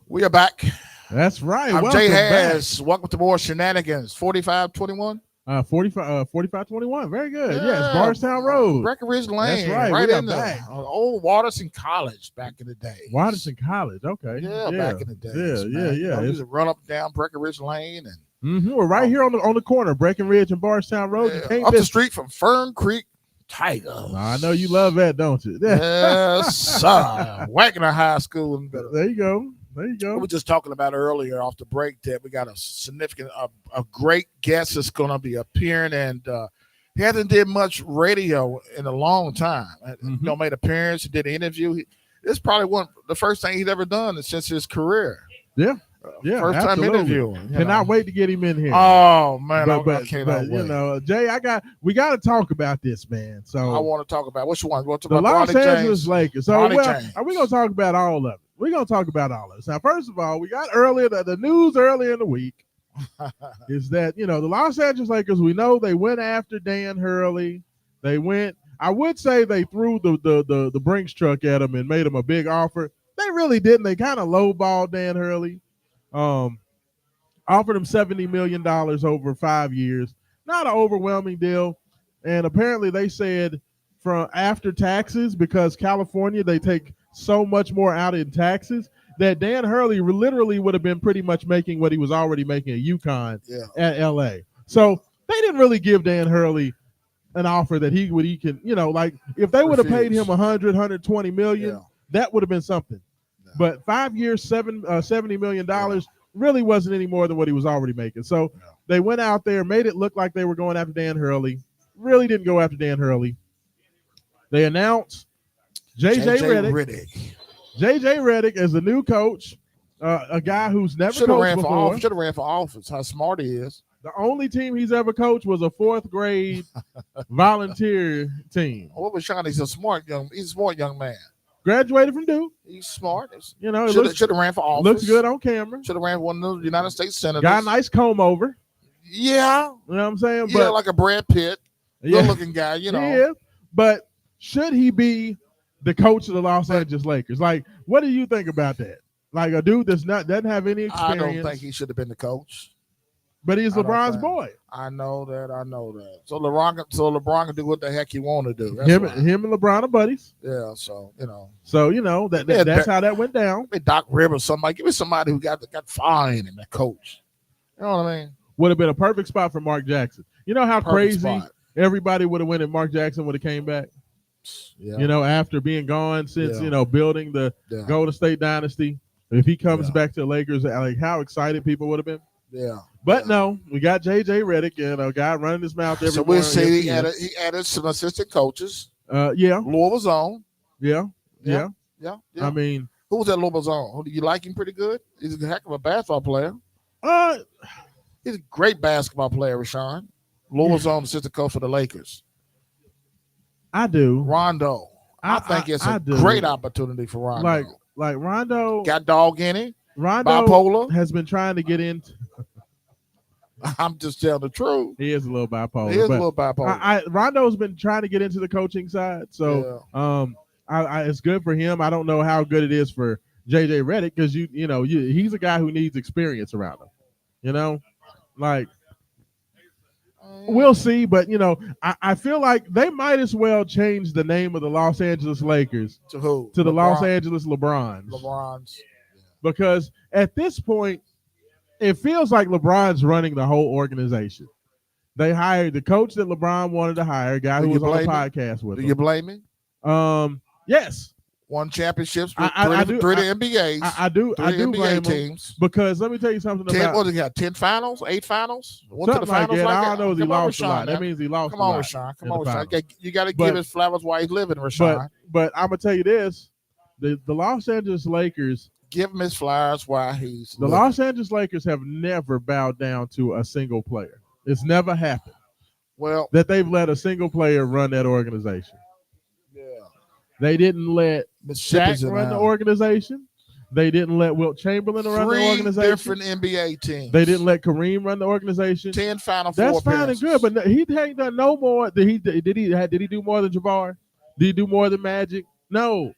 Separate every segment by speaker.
Speaker 1: We are back.
Speaker 2: That's right.
Speaker 1: I'm
Speaker 2: Welcome
Speaker 1: Jay
Speaker 2: back.
Speaker 1: Has. Welcome to more Shenanigans. 4521.
Speaker 2: 4521. Very good. Yes,
Speaker 1: Yeah,
Speaker 2: Bardstown Road.
Speaker 1: Breckenridge
Speaker 2: That's
Speaker 1: Lane.
Speaker 2: right.
Speaker 1: Right
Speaker 2: We are
Speaker 1: in the
Speaker 2: back.
Speaker 1: old Waterson College back in the day.
Speaker 2: Waterson College. Okay.
Speaker 1: Yeah, back in the days.
Speaker 2: Yeah,
Speaker 1: Man.
Speaker 2: yeah.
Speaker 1: You used to run up and down Breckenridge Lane and
Speaker 2: We're right here on the corner, Breckenridge and Bardstown Road. You can't
Speaker 1: up
Speaker 2: miss.
Speaker 1: the street from Fern Creek Tigers.
Speaker 2: I know you love that, don't you?
Speaker 1: Yes, sir. Wagner High School.
Speaker 2: There you go. There you go.
Speaker 1: We were just talking about earlier off the break that we got a significant, a great guest that's going to be appearing, and he hasn't did much radio in a long time. Made appearance, did an interview. This is probably the first thing he's ever done since his career.
Speaker 2: Yeah. Yeah,
Speaker 1: first time interviewing.
Speaker 2: Cannot wait to get him in here.
Speaker 1: Oh man,
Speaker 2: but,
Speaker 1: I cannot wait.
Speaker 2: Jay, we got to talk about this, man. So
Speaker 1: I want to talk about which one.
Speaker 2: The Los Angeles Lakers. So,
Speaker 1: we're
Speaker 2: going to talk about all of it. We're going to talk about all of this. Now, first of all, we got the news earlier in the week is that, the Los Angeles Lakers, we know they went after Dan Hurley. I would say they threw the Brinks truck at him and made him a big offer. They really didn't. They kind of lowballed Dan Hurley. Offered him $70 million over 5 years. Not an overwhelming deal. And apparently they said from after taxes, because California, they take so much more out in taxes, that Dan Hurley literally would have been pretty much making what he was already making at UConn at LA. So they didn't really give Dan Hurley an offer that he can, like if they would have paid him $120 million, that would have been something. Yeah. But 5 years, $70 million really wasn't any more than what he was already making. So they went out there, made it look like they were going after Dan Hurley. Really didn't go after Dan Hurley. They announced J.J. Redick. J.J. Redick as the new coach, a guy who's never coached before.
Speaker 1: Should have ran for office. How smart he is.
Speaker 2: The only team he's ever coached was a fourth grade volunteer team.
Speaker 1: What was Sean? He's a smart young man.
Speaker 2: Graduated from Duke.
Speaker 1: He's smart.
Speaker 2: Should
Speaker 1: have ran for office.
Speaker 2: Looks good on camera.
Speaker 1: Should have ran for one of the United States senators.
Speaker 2: Got a nice comb over.
Speaker 1: Yeah.
Speaker 2: You know what I'm saying?
Speaker 1: Yeah, like a Brad Pitt. Good looking guy,
Speaker 2: Yeah. But should he be the coach of the Los Angeles Lakers? Like, what do you think about that? Like a dude doesn't have any experience.
Speaker 1: I don't think he should have been the coach.
Speaker 2: But he's LeBron's boy.
Speaker 1: I know that. So LeBron can do what the heck he want to do.
Speaker 2: Him and LeBron are buddies.
Speaker 1: Yeah, that's
Speaker 2: how that went down.
Speaker 1: Doc Rivers, somebody. Give me somebody who got fire in him, that coach. You know what I mean?
Speaker 2: Would have been a perfect spot for Mark Jackson. You know how crazy everybody would have went if Mark Jackson would have came back? Yeah. After being gone since, building the Golden State dynasty. If he comes back to the Lakers, like how excited people would have been.
Speaker 1: Yeah.
Speaker 2: But no, we got J.J. Redick, a guy running his mouth everywhere.
Speaker 1: So we'll see he added some assistant coaches. Louisville's own.
Speaker 2: Yeah.
Speaker 1: I
Speaker 2: mean,
Speaker 1: who was that Louisville's own? Do you like him pretty good? He's a heck of a basketball player. He's a great basketball player, Rashawn. Louisville's own assistant coach for the Lakers.
Speaker 2: I do.
Speaker 1: Rondo. I think it's a great opportunity for Rondo.
Speaker 2: Like Rondo
Speaker 1: got dog in it.
Speaker 2: Rondo
Speaker 1: bipolar
Speaker 2: has been trying to get into.
Speaker 1: I'm just telling the truth.
Speaker 2: He is a little bipolar. Rondo's been trying to get into the coaching side, so it's good for him. I don't know how good it is for J.J. Redick because he's a guy who needs experience around him. We'll see, but I feel like they might as well change the name of the Los Angeles Lakers
Speaker 1: to who?
Speaker 2: To the Los Angeles LeBrons. Because at this point, it feels like LeBron's running the whole organization. They hired the coach that LeBron wanted to hire, a guy who was on a podcast with him.
Speaker 1: Do you blame him?
Speaker 2: Yes.
Speaker 1: Won championships with three NBAs.
Speaker 2: I do blame
Speaker 1: teams.
Speaker 2: Because let me tell you something
Speaker 1: 10 finals, 8 finals?
Speaker 2: Went to the finals like that. I don't know if he lost a lot. That means he lost a lot.
Speaker 1: Come on, Rashawn. You got to give his flowers while he's living, Rashawn.
Speaker 2: But I'm going to tell you this. The Los Angeles Lakers.
Speaker 1: Give him his flowers while he's
Speaker 2: living. The Los Angeles Lakers have never bowed down to a single player. It's never happened.
Speaker 1: Well,
Speaker 2: that they've let a single player run that organization.
Speaker 1: Yeah.
Speaker 2: They didn't let Shaq run the organization. They didn't let Wilt Chamberlain run the organization.
Speaker 1: Different NBA teams.
Speaker 2: They didn't let Kareem run the organization.
Speaker 1: 10 Final Four.
Speaker 2: That's fine and good, but he ain't done no more. Did he do more than Jabbar? Did he do more than Magic? No.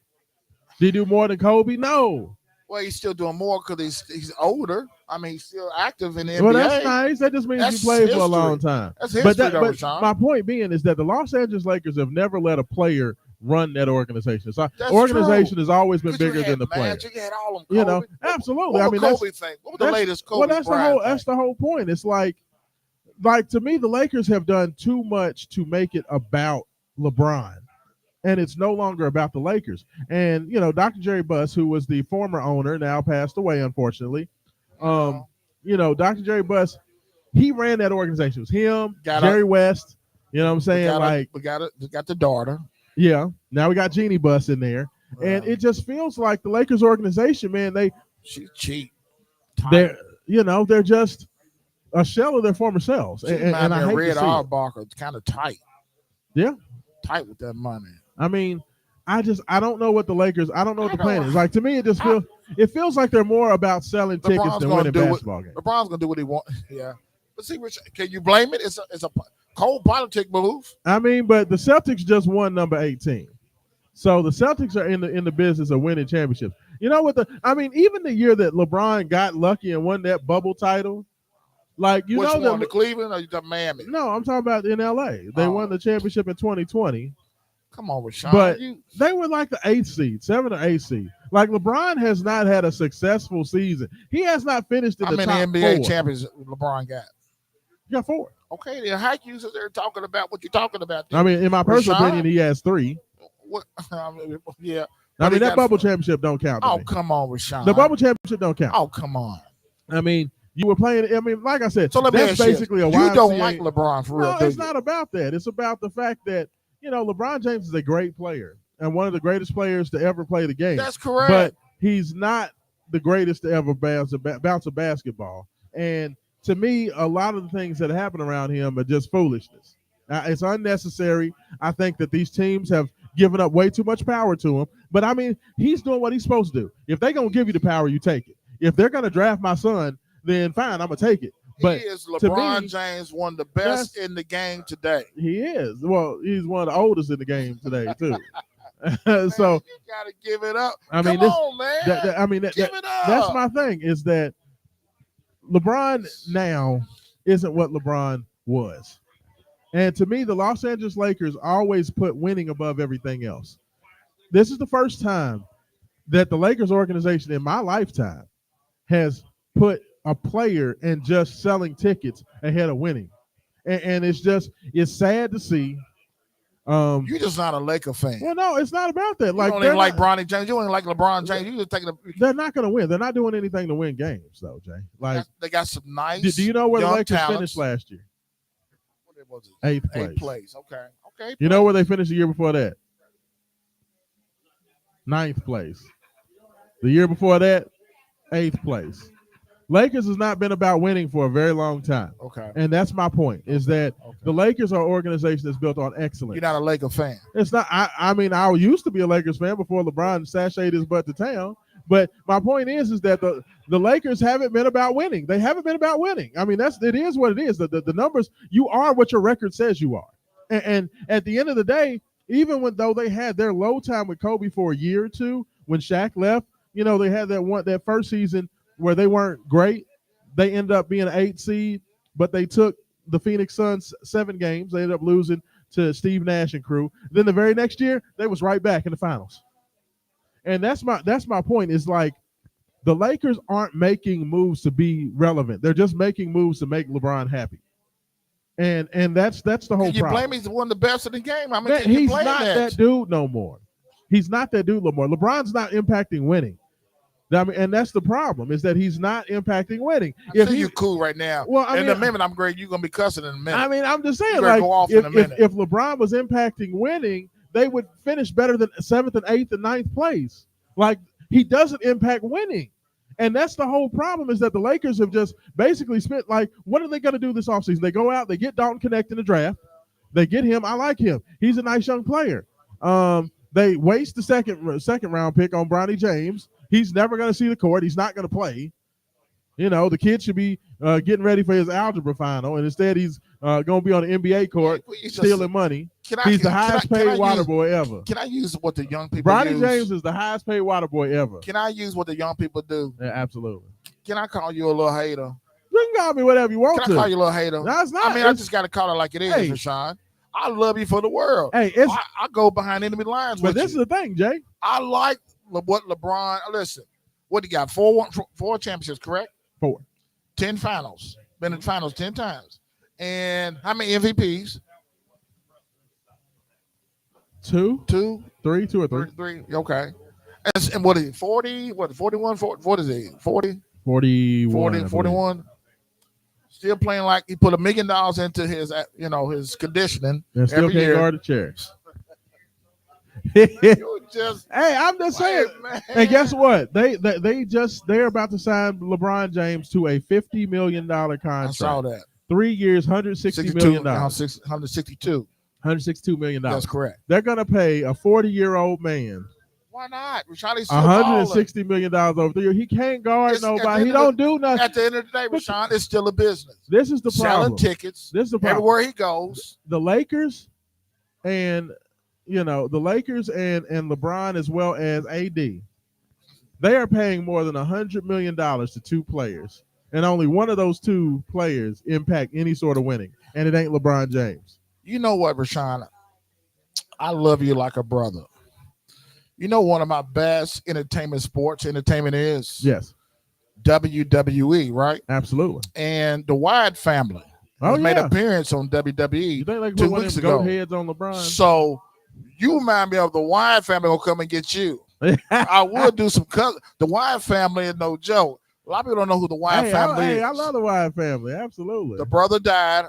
Speaker 2: Did he do more than Kobe? No.
Speaker 1: Well, he's still doing more because he's older. I mean, he's still active in the NBA.
Speaker 2: Well, that's nice. That just means
Speaker 1: That's
Speaker 2: you played for a
Speaker 1: history.
Speaker 2: long time.
Speaker 1: That's history, though,
Speaker 2: but
Speaker 1: Rashawn.
Speaker 2: my point being is that the Los Angeles Lakers have never let a player run that organization. So
Speaker 1: That's
Speaker 2: organization
Speaker 1: true.
Speaker 2: has always been
Speaker 1: 'Cause you
Speaker 2: bigger
Speaker 1: had
Speaker 2: than the player.
Speaker 1: Magic, you had all them Kobe.
Speaker 2: You know, absolutely.
Speaker 1: What
Speaker 2: I
Speaker 1: was
Speaker 2: mean,
Speaker 1: Kobe thing? What was the latest Kobe
Speaker 2: well, that's
Speaker 1: Bryant
Speaker 2: that's the whole point. It's like to me, the Lakers have done too much to make it about LeBron. And it's no longer about the Lakers. And, Dr. Jerry Buss, who was the former owner, now passed away, unfortunately. Dr. Jerry Buss, he ran that organization. It was him, Jerry West. You know what I'm saying?
Speaker 1: We got the daughter.
Speaker 2: Yeah. Now we got Jeannie Buss in there. And it just feels like the Lakers organization, man,
Speaker 1: she's cheap.
Speaker 2: They're just a shell of their former selves. And I hate
Speaker 1: Red
Speaker 2: to see
Speaker 1: Auerbach is kind of tight.
Speaker 2: Yeah.
Speaker 1: Tight with that money.
Speaker 2: I mean, I don't know what the Lakers. I don't know what the plan is. Like, to me, it feels like they're more about selling tickets than winning basketball games.
Speaker 1: LeBron's gonna do what he wants. Yeah, but see, Rich, can you blame it? It's a cold politic move.
Speaker 2: I mean, but the Celtics just won number 18, so the Celtics are in the business of winning championships. You know what? Even the year that LeBron got lucky and won that bubble title, like
Speaker 1: Which one, the Cleveland or the Miami?
Speaker 2: No, I'm talking about in LA. They won the championship in 2020.
Speaker 1: Come on, Rashawn.
Speaker 2: But they were like the 8th seed, 7th or 8th seed. Like, LeBron has not had a successful season. He has not finished in the top 4.
Speaker 1: How many NBA champions LeBron got?
Speaker 2: He got 4.
Speaker 1: Okay, then how you sit there talking about what you're talking about?
Speaker 2: Then? I mean, in my personal opinion, he has 3.
Speaker 1: What? Yeah.
Speaker 2: I mean, that bubble championship don't count.
Speaker 1: Oh, come on, Rashawn.
Speaker 2: The bubble championship don't count.
Speaker 1: Oh, come on.
Speaker 2: I mean, you were playing. I mean, like I said,
Speaker 1: so
Speaker 2: that's basically a YMCA.
Speaker 1: You don't like LeBron for real?
Speaker 2: No, it's not about that. It's about the fact that LeBron James is a great player and one of the greatest players to ever play the game.
Speaker 1: That's correct.
Speaker 2: But he's not the greatest to ever bounce a basketball. And to me, a lot of the things that happen around him are just foolishness. It's unnecessary. I think that these teams have given up way too much power to him. But, I mean, he's doing what he's supposed to do. If they're going to give you the power, you take it. If they're going to draft my son, then fine, I'm going to take it. But
Speaker 1: he is LeBron James, one of the best in the game today.
Speaker 2: He is. Well, he's one of the oldest in the game today, too.
Speaker 1: Man, so you gotta give it up.
Speaker 2: I mean,
Speaker 1: Come on, man. Give it up.
Speaker 2: That's my thing. Is that LeBron now isn't what LeBron was, and to me, the Los Angeles Lakers always put winning above everything else. This is the first time that the Lakers organization in my lifetime has put a player and just selling tickets ahead of winning, and it's sad to see.
Speaker 1: You're just not a Laker fan.
Speaker 2: Well, no, it's not about that. Like,
Speaker 1: you don't even like Bronny James. You don't even like LeBron James. You just taking.
Speaker 2: They're not going to win. They're not doing anything to win games, though, Jay. Like,
Speaker 1: they got some nice.
Speaker 2: Do you know where the Lakers
Speaker 1: talents
Speaker 2: finished last year?
Speaker 1: What was it?
Speaker 2: 8th place.
Speaker 1: 8th place. Okay.
Speaker 2: You know where they finished the year before that? 9th place. The year before that, 8th place. Lakers has not been about winning for a very long time.
Speaker 1: Okay.
Speaker 2: And that's my point, is that the Lakers are an organization that's built on excellence.
Speaker 1: You're not a Laker fan.
Speaker 2: It's not. I mean, I used to be a Lakers fan before LeBron sashayed his butt to town. But my point is that the Lakers haven't been about winning. They haven't been about winning. I mean, it is what it is. The numbers, you are what your record says you are. And at the end of the day, even though they had their low time with Kobe for a year or two, when Shaq left, they had that first season where they weren't great. They ended up being an 8th seed, but they took the Phoenix Suns 7 games. They ended up losing to Steve Nash and crew. Then the very next year, they was right back in the finals. And that's my point, is like, the Lakers aren't making moves to be relevant. They're just making moves to make LeBron happy. And that's the whole problem.
Speaker 1: You blame he's one of the best in the game. I mean,
Speaker 2: he's not that dude no more. He's not that dude no more. LeBron's not impacting winning. I mean, and that's the problem, is that he's not impacting winning.
Speaker 1: I see you're cool right now.
Speaker 2: Well,
Speaker 1: in a minute, I'm great. You're going to be cussing in a minute.
Speaker 2: I mean, I'm just saying,
Speaker 1: like, go off in a minute.
Speaker 2: If LeBron was impacting winning, they would finish better than 7th and 8th and 9th place. Like, he doesn't impact winning. And that's the whole problem, is that the Lakers have just basically spent, like, what are they going to do this offseason? They go out, they get Dalton Connect in the draft. They get him. I like him. He's a nice young player. They waste the second round pick on Bronny James. He's never going to see the court. He's not going to play. The kid should be getting ready for his algebra final, and instead he's going to be on the NBA court stealing money. He's the highest paid water boy ever.
Speaker 1: Can I use what the young people
Speaker 2: Bronny
Speaker 1: use?
Speaker 2: James is the highest paid water boy ever.
Speaker 1: Can I use what the young people do?
Speaker 2: Yeah, absolutely.
Speaker 1: Can I call you a little hater?
Speaker 2: You can call me whatever you want to.
Speaker 1: Can I call you a little hater?
Speaker 2: No, it's not.
Speaker 1: I mean, I just got to call it like it is, Rashawn. I love you for the world.
Speaker 2: Hey,
Speaker 1: I go behind enemy lines with you.
Speaker 2: But this is the thing, Jay.
Speaker 1: I like what LeBron. Listen, what he got? Four championships, correct?
Speaker 2: 4.
Speaker 1: 10 finals. Been in finals 10 times. And how many MVPs?
Speaker 2: 2,
Speaker 1: 2,
Speaker 2: 3, 2 or 3.
Speaker 1: 3. Okay. And what is he? 40? What? 41? 40, what is he? 40? 41. Still playing like he put $1 million into his, his conditioning.
Speaker 2: And still
Speaker 1: every
Speaker 2: can't
Speaker 1: year.
Speaker 2: guard the chair.
Speaker 1: Hey,
Speaker 2: I'm just saying.
Speaker 1: Man.
Speaker 2: And guess what? They're about to sign LeBron James to a $50 million contract.
Speaker 1: I saw that.
Speaker 2: 3 years, $160 million.
Speaker 1: $162
Speaker 2: million.
Speaker 1: That's correct.
Speaker 2: They're gonna pay a 40-year-old man.
Speaker 1: Why not?
Speaker 2: $160 million over 3 years. He can't guard nobody. He don't do nothing.
Speaker 1: At the end of the day, Rashawn, it's still a business.
Speaker 2: This is the problem.
Speaker 1: Selling tickets.
Speaker 2: This is the problem.
Speaker 1: Everywhere he goes.
Speaker 2: The Lakers and LeBron as well as AD, they are paying more than $100 million to 2 players. And only one of those 2 players impact any sort of winning. And it ain't LeBron James.
Speaker 1: You know what, Rashawn? I love you like a brother. You know one of my best entertainment is?
Speaker 2: Yes.
Speaker 1: WWE, right?
Speaker 2: Absolutely.
Speaker 1: And the Wyatt family made an appearance on WWE
Speaker 2: you think like
Speaker 1: 2 weeks ago.
Speaker 2: Heads on LeBron?
Speaker 1: So you remind me of the Wyatt family will come and get you. I would do some the Wyatt family is no joke. A lot of people don't know who the Wyatt family is.
Speaker 2: I love the Wyatt family. Absolutely.
Speaker 1: The brother died.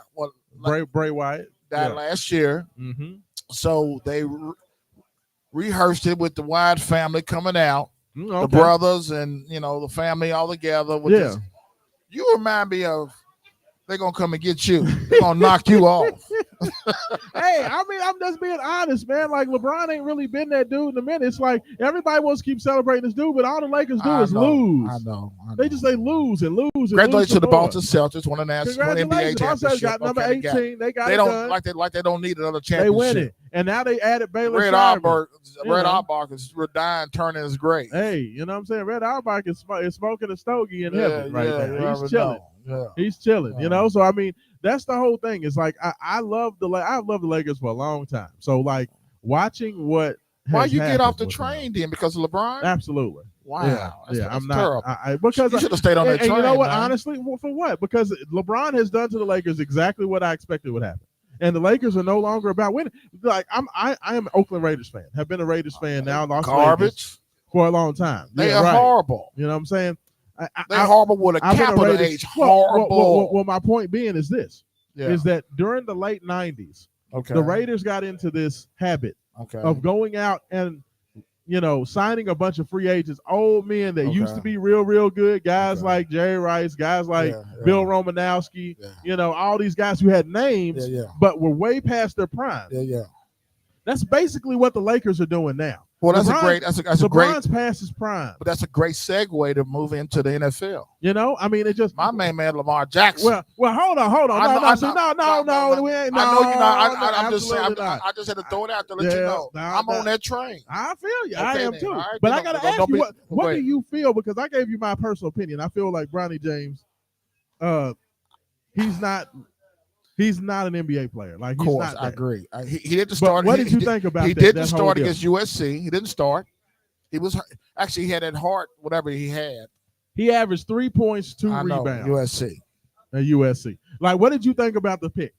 Speaker 2: Bray Wyatt
Speaker 1: died last year.
Speaker 2: Mm-hmm.
Speaker 1: So they rehearsed it with the Wyatt family coming out.
Speaker 2: Okay.
Speaker 1: The brothers and the family all together. With you remind me of. They're gonna come and get you. They're gonna knock you off.
Speaker 2: Hey, I mean, I'm just being honest, man. Like LeBron ain't really been that dude in a minute. It's like everybody wants to keep celebrating this dude, but all the Lakers do is lose.
Speaker 1: I know.
Speaker 2: They lose and lose.
Speaker 1: Congratulations to the Boston Celtics, won a national NBA championship.
Speaker 2: Got number 18. They got
Speaker 1: they
Speaker 2: it
Speaker 1: don't
Speaker 2: done.
Speaker 1: like they don't need another championship.
Speaker 2: They win it, and now they added Baylor.
Speaker 1: Red Auerbach is dying, turning his grave.
Speaker 2: Hey, you know what I'm saying? Red Auerbach is smoking a stogie in heaven right now. He's chilling.
Speaker 1: Yeah.
Speaker 2: He's chilling, So I mean, that's the whole thing. It's like I've loved the Lakers for a long time. So like watching what.
Speaker 1: Why you get off the train then? Because of LeBron?
Speaker 2: Absolutely.
Speaker 1: Wow.
Speaker 2: Yeah,
Speaker 1: I'm
Speaker 2: not.
Speaker 1: Terrible.
Speaker 2: Because
Speaker 1: you should have stayed on that train.
Speaker 2: And you know what?
Speaker 1: Man.
Speaker 2: Honestly, for what? Because LeBron has done to the Lakers exactly what I expected would happen. And the Lakers are no longer about winning. Like I am an Oakland Raiders fan. Have been a Raiders fan now.
Speaker 1: Garbage
Speaker 2: for a long time.
Speaker 1: They are horrible.
Speaker 2: You know what I'm saying?
Speaker 1: They're horrible with a capital H. Horrible.
Speaker 2: Well, my point being is this: is that during the late '90s, the Raiders got into this habit of going out and signing a bunch of free agents, old men that used to be real good, guys like Jerry Rice, guys like Bill Romanowski, all these guys who had names, but were way past their prime. That's basically what the Lakers are doing now.
Speaker 1: Well, LeBron's
Speaker 2: past his prime.
Speaker 1: But that's a great segue to move into the NFL.
Speaker 2: I mean, it just
Speaker 1: my main man Lamar Jackson.
Speaker 2: Well, hold on. No. We ain't.
Speaker 1: I know you're not. I'm just saying. I just had to throw it out to let you know. I'm on that train.
Speaker 2: I feel you. I am too. Right, but I gotta ask you, what do you feel? Because I gave you my personal opinion. I feel like Bronny James, he's not an NBA player. Like,
Speaker 1: of course, I agree. He didn't start.
Speaker 2: What did you think about that?
Speaker 1: He didn't start against USC. He didn't start. He was actually he had that heart, whatever he had.
Speaker 2: He averaged 3 points, 2 rebounds. USC. Like, what did you think about the pick?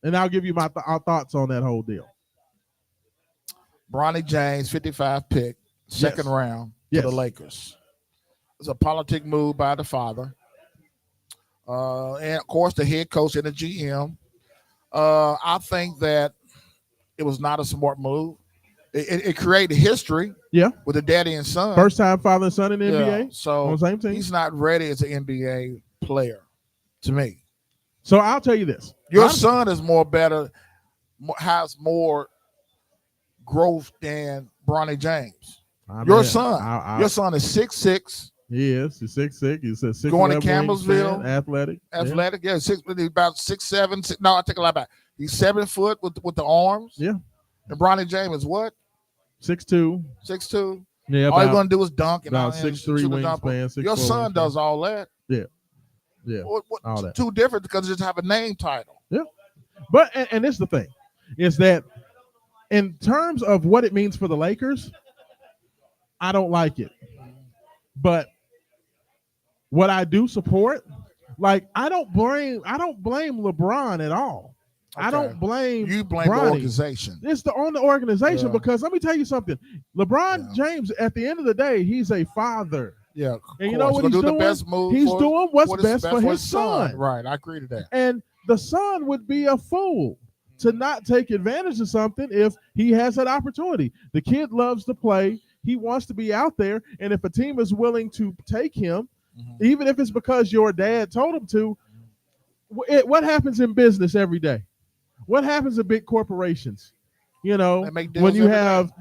Speaker 2: And I'll give you our thoughts on that whole deal.
Speaker 1: Bronny James, 55 pick, second round to the Lakers. It was a politic move by the father. And of course, the head coach and the GM. I think that it was not a smart move. It created history. With the daddy and son.
Speaker 2: First time father and son in the NBA.
Speaker 1: So
Speaker 2: on the same team.
Speaker 1: He's not ready as an NBA player, to me.
Speaker 2: So I'll tell you this:
Speaker 1: your son is has more growth than Bronny James. Your son is 6'6".
Speaker 2: He is. He's 6'6". He's 6'11".
Speaker 1: Going to Campbellsville.
Speaker 2: Athletic.
Speaker 1: Yeah, about 6'7". No, I take a lot back. He's 7 foot with the arms.
Speaker 2: Yeah.
Speaker 1: And Bronny James is what?
Speaker 2: 6'2".
Speaker 1: 6'2".
Speaker 2: Yeah.
Speaker 1: All you're gonna do is dunk and
Speaker 2: about 6'3" wingspan. 6'4"
Speaker 1: Your son
Speaker 2: wingspan.
Speaker 1: does all that.
Speaker 2: Yeah. All that.
Speaker 1: Two different because they just have a name title.
Speaker 2: Yeah. But and this is the thing, is that in terms of what it means for the Lakers, I don't like it. But what I do support, like I don't blame LeBron at all. Okay. I don't blame
Speaker 1: you blame
Speaker 2: Bronny.
Speaker 1: The organization.
Speaker 2: It's on the organization because let me tell you something. LeBron James, at the end of the day, he's a father.
Speaker 1: Yeah,
Speaker 2: and you know what he's doing? He's doing what's best for his son.
Speaker 1: Right, I agree to that.
Speaker 2: And the son would be a fool to not take advantage of something if he has that opportunity. The kid loves to play. He wants to be out there. And if a team is willing to take him, even if it's because your dad told him to, what happens in business every day? What happens in big corporations? You know, when you have,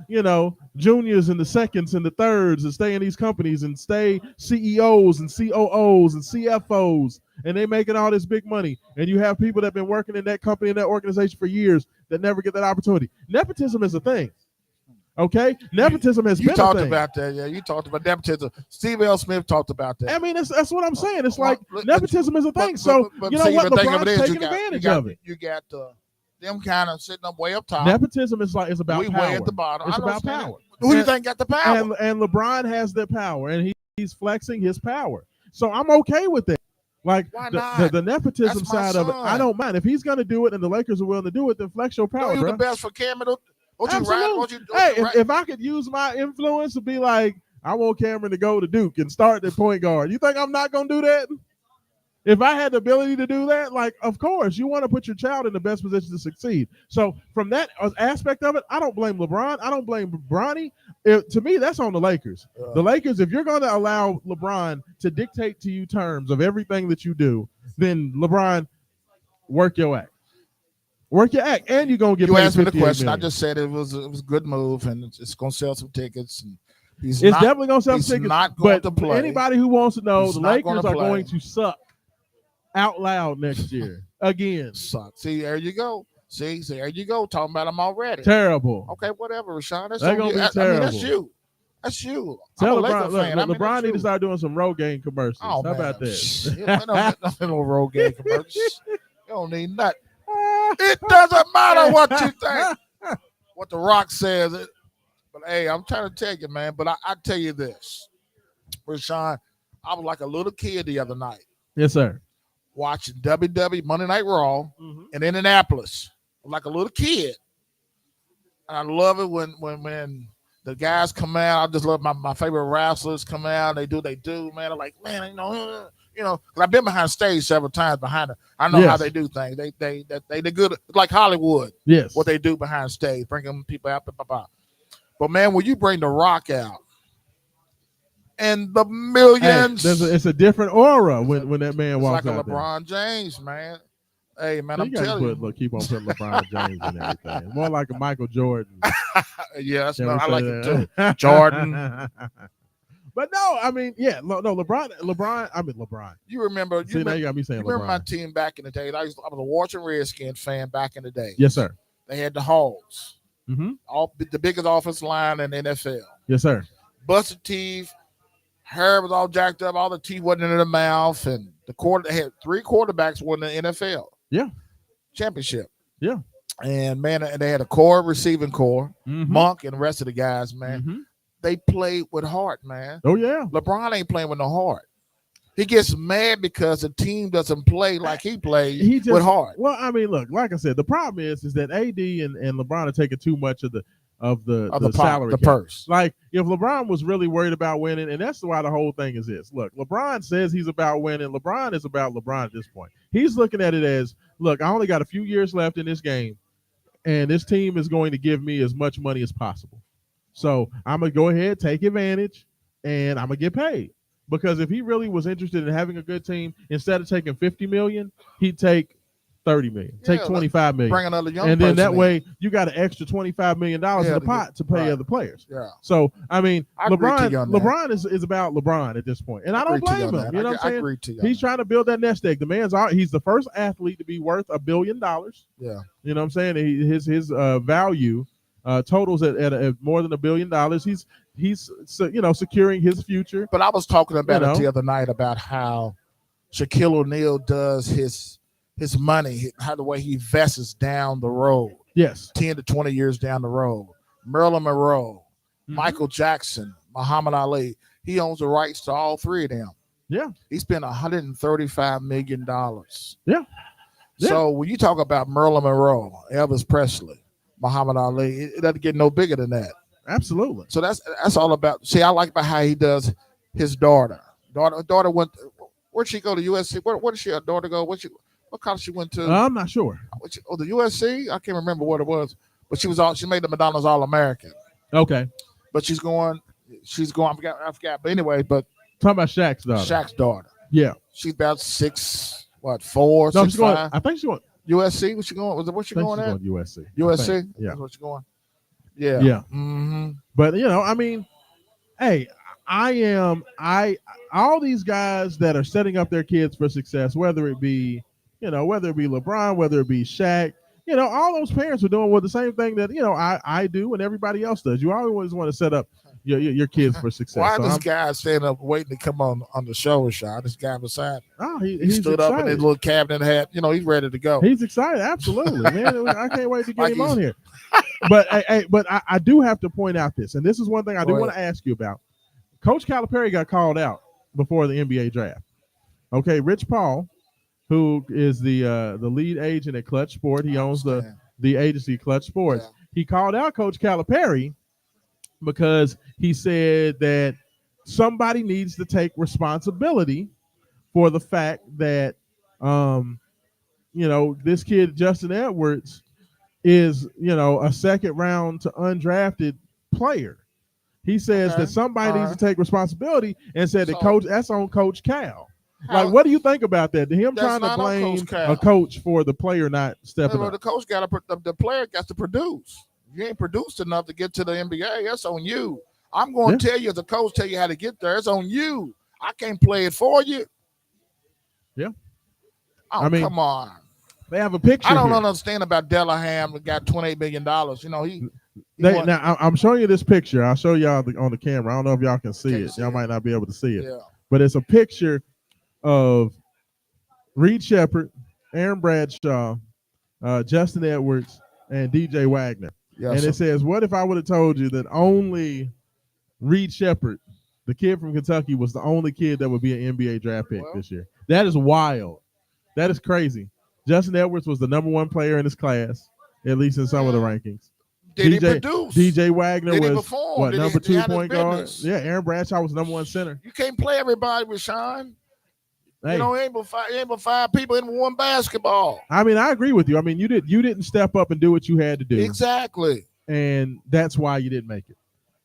Speaker 2: juniors and the seconds and the thirds and stay in these companies and stay CEOs and COOs and CFOs, and they making all this big money. And you have people that have been working in that company and that organization for years that never get that opportunity. Nepotism is a thing. Okay? Nepotism has been a thing.
Speaker 1: You talked about that. Yeah, you talked about nepotism. Steve L. Smith talked about that.
Speaker 2: I mean, that's what I'm saying. It's like nepotism is a thing. So, you know what? LeBron's taking advantage of it.
Speaker 1: You got them kind of sitting up way up top.
Speaker 2: Nepotism is about power.
Speaker 1: Way at the bottom.
Speaker 2: It's about power.
Speaker 1: Who do you think got the power?
Speaker 2: And LeBron has the power, and he's flexing his power. So I'm okay with that. Like the nepotism side of it, I don't mind. If he's going to do it and the Lakers are willing to do it, then flex your power,
Speaker 1: bro. You the best for Cameron.
Speaker 2: Absolutely. If I could use my influence to be like, I want Cameron to go to Duke and start the point guard. You think I'm not going to do that? If I had the ability to do that, like, of course, you want to put your child in the best position to succeed. So from that aspect of it, I don't blame LeBron. I don't blame Bronny. To me, that's on the Lakers. The Lakers, if you're going to allow LeBron to dictate to you terms of everything that you do, then LeBron, work your act. Work your act, and you're going to get paid.
Speaker 1: You asked me the question.
Speaker 2: Million.
Speaker 1: I just said it was a good move, and it's going to sell some tickets. And
Speaker 2: it's definitely going to sell some tickets.
Speaker 1: Not going to play.
Speaker 2: Anybody who wants to know, the Lakers are going to suck out loud next year again.
Speaker 1: Suck. See, there you go. See, there you go. Talking about them already.
Speaker 2: Terrible.
Speaker 1: Okay, whatever, Rashawn. That's
Speaker 2: gonna be terrible.
Speaker 1: I mean, that's you. That's you.
Speaker 2: Tell LeBron. LeBron need to start doing some road game commercials. How about that?
Speaker 1: No road game commercials. You don't need nothing. It doesn't matter what you think. What The Rock says. But hey, I'm trying to tell you, man. But I tell you this, Rashawn. I was like a little kid the other night.
Speaker 2: Yes, sir.
Speaker 1: Watching WWE Monday Night Raw in Indianapolis, like a little kid. And I love it when the guys come out. I just love my favorite wrestlers come out. They do, man. I'm like, man, because I've been behind stage several times behind it. I know how they do things. They're good, like Hollywood.
Speaker 2: Yes,
Speaker 1: what they do behind stage, bringing people out. But man, when you bring The Rock out, and the millions.
Speaker 2: It's a different aura when that man walks out.
Speaker 1: It's like a LeBron James, man. Hey, man,
Speaker 2: so
Speaker 1: I'm telling you.
Speaker 2: Keep on putting LeBron James and everything. More like a Michael Jordan.
Speaker 1: Yes, I like it too. Jordan.
Speaker 2: But no, I mean, LeBron.
Speaker 1: You remember.
Speaker 2: Now you got me saying
Speaker 1: you remember
Speaker 2: LeBron.
Speaker 1: my team back in the day. I was a Washington Redskins fan back in the day.
Speaker 2: Yes, sir.
Speaker 1: They had the Hogs.
Speaker 2: Mm-hmm.
Speaker 1: The biggest offensive line in the NFL.
Speaker 2: Yes, sir.
Speaker 1: Busted teeth. Hair was all jacked up. All the teeth wasn't in the mouth. And they had 3 quarterbacks won the NFL.
Speaker 2: Yeah.
Speaker 1: Championship.
Speaker 2: Yeah.
Speaker 1: And, man, they had a receiving core. Monk and the rest of the guys, man. They played with heart, man.
Speaker 2: Oh, yeah.
Speaker 1: LeBron ain't playing with no heart. He gets mad because the team doesn't play like he plays with heart.
Speaker 2: Well, I mean, look, like I said, the problem is that AD and LeBron are taking too much of the salary,
Speaker 1: the purse.
Speaker 2: Like if LeBron was really worried about winning, and that's why the whole thing is this. Look, LeBron says he's about winning. LeBron is about LeBron at this point. He's looking at it as, look, I only got a few years left in this game, and this team is going to give me as much money as possible. So I'm gonna go ahead, take advantage, and I'm gonna get paid. Because if he really was interested in having a good team, instead of taking $50 million, he'd take $30 million. Take $25 million.
Speaker 1: Bring another young
Speaker 2: and then that
Speaker 1: person
Speaker 2: way you got an extra $25 million in the pot to pay other players.
Speaker 1: Yeah.
Speaker 2: So I mean, LeBron is about LeBron at this point, and I don't blame him. You know what I'm saying? I agree to you. He's trying to build that nest egg. The man's he's the first athlete to be worth $1 billion. Yeah. You know what I'm saying? His value totals at more than $1 billion. He's securing his future.
Speaker 1: But I was talking about it the other night about how Shaquille O'Neal does his money, how the way he invests down the road.
Speaker 2: Yes.
Speaker 1: 10 to 20 years down the road. Marilyn Monroe, Michael Jackson, Muhammad Ali. He owns the rights to all three of them.
Speaker 2: Yeah.
Speaker 1: He spent $135 million.
Speaker 2: Yeah.
Speaker 1: So when you talk about Marilyn Monroe, Elvis Presley, Muhammad Ali, it doesn't get no bigger than that.
Speaker 2: Absolutely.
Speaker 1: So that's all about. See, I like about how he does his daughter. Daughter went. Where'd she go to USC? Where did her daughter go? What college she went to?
Speaker 2: I'm not sure.
Speaker 1: The USC? I can't remember what it was. But she made the McDonald's All-American.
Speaker 2: Okay.
Speaker 1: But she's going. I forgot. But anyway, talking
Speaker 2: about Shaq's daughter.
Speaker 1: Shaq's daughter.
Speaker 2: Yeah.
Speaker 1: She's about 4,
Speaker 2: no,
Speaker 1: 6, 5.
Speaker 2: I think she's going
Speaker 1: USC. What's she going? What's she going at?
Speaker 2: USC.
Speaker 1: USC.
Speaker 2: Yeah.
Speaker 1: That's what she's going. Yeah.
Speaker 2: Yeah.
Speaker 1: Mm-hmm.
Speaker 2: But I mean, hey, all these guys that are setting up their kids for success, whether it be LeBron, whether it be Shaq, all those parents are doing the same thing that I do and everybody else does. You always want to set up your kids for success.
Speaker 1: Why this guy standing up waiting to come on the show shot? This guy beside.
Speaker 2: Oh,
Speaker 1: he
Speaker 2: excited.
Speaker 1: stood up in his little cabinet hat. He's ready to go.
Speaker 2: He's excited, absolutely, man. I can't wait to get him on here. But I do have to point out this, and this is one thing I do want to ask you about. Coach Calipari got called out before the NBA draft. Okay, Rich Paul, who is the lead agent at Clutch Sport, he owns the agency Clutch Sports. Yeah. He called out Coach Calipari because he said that somebody needs to take responsibility for the fact that this kid Justin Edwards is a second round to undrafted player. He says that somebody needs to take responsibility and said that that's on Coach Cal. Like, what do you think about that? Him trying to blame a coach for the player not stepping up.
Speaker 1: The coach the player got to produce. You ain't produced enough to get to the NBA. That's on you. I'm going to tell you as a coach, tell you how to get there. It's on you. I can't play it for you.
Speaker 2: Yeah.
Speaker 1: Oh, come on.
Speaker 2: They have a picture.
Speaker 1: I don't understand about Delahan. That got $28 million.
Speaker 2: Now I'm showing you this picture. I'll show y'all on the camera. I don't know if y'all can see it. Y'all might not be able to see it. Yeah. But it's a picture of Reed Shepherd, Aaron Bradshaw, Justin Edwards, and DJ Wagner. Yes, and it says, what if I would have told you that only Reed Shepherd, the kid from Kentucky, was the only kid that would be an NBA draft pick this year? That is wild. That is crazy. Justin Edwards was the #1 player in his class, at least in some of the rankings.
Speaker 1: Did he produce?
Speaker 2: DJ Wagner was
Speaker 1: perform?
Speaker 2: number 2 point guard. Yeah, Aaron Bradshaw was #1 center.
Speaker 1: You can't play everybody, Rashawn. Hey. Ain't but 5 people in one basketball.
Speaker 2: I mean, I agree with you. I mean, you didn't step up and do what you had to do.
Speaker 1: Exactly.
Speaker 2: And that's why you didn't make it.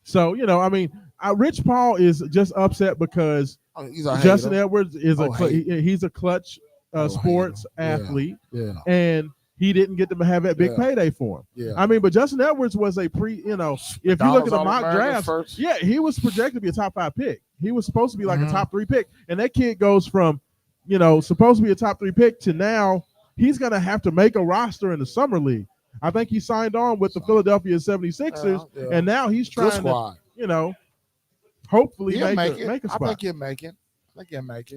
Speaker 2: So, I mean, Rich Paul is just upset because Justin Edwards is he's a Clutch sports athlete. Yeah. And he didn't get to have that big payday for him. Yeah. I mean, but Justin Edwards was a if you look at the mock drafts, he was projected to be a top 5 pick. He was supposed to be like a top 3 pick. And that kid goes from, supposed to be a top 3 pick to now he's going to have to make a roster in the summer league. I think he signed on with the Philadelphia 76ers, and now he's trying to, hopefully make a spot.
Speaker 1: I think he'll make it.
Speaker 2: I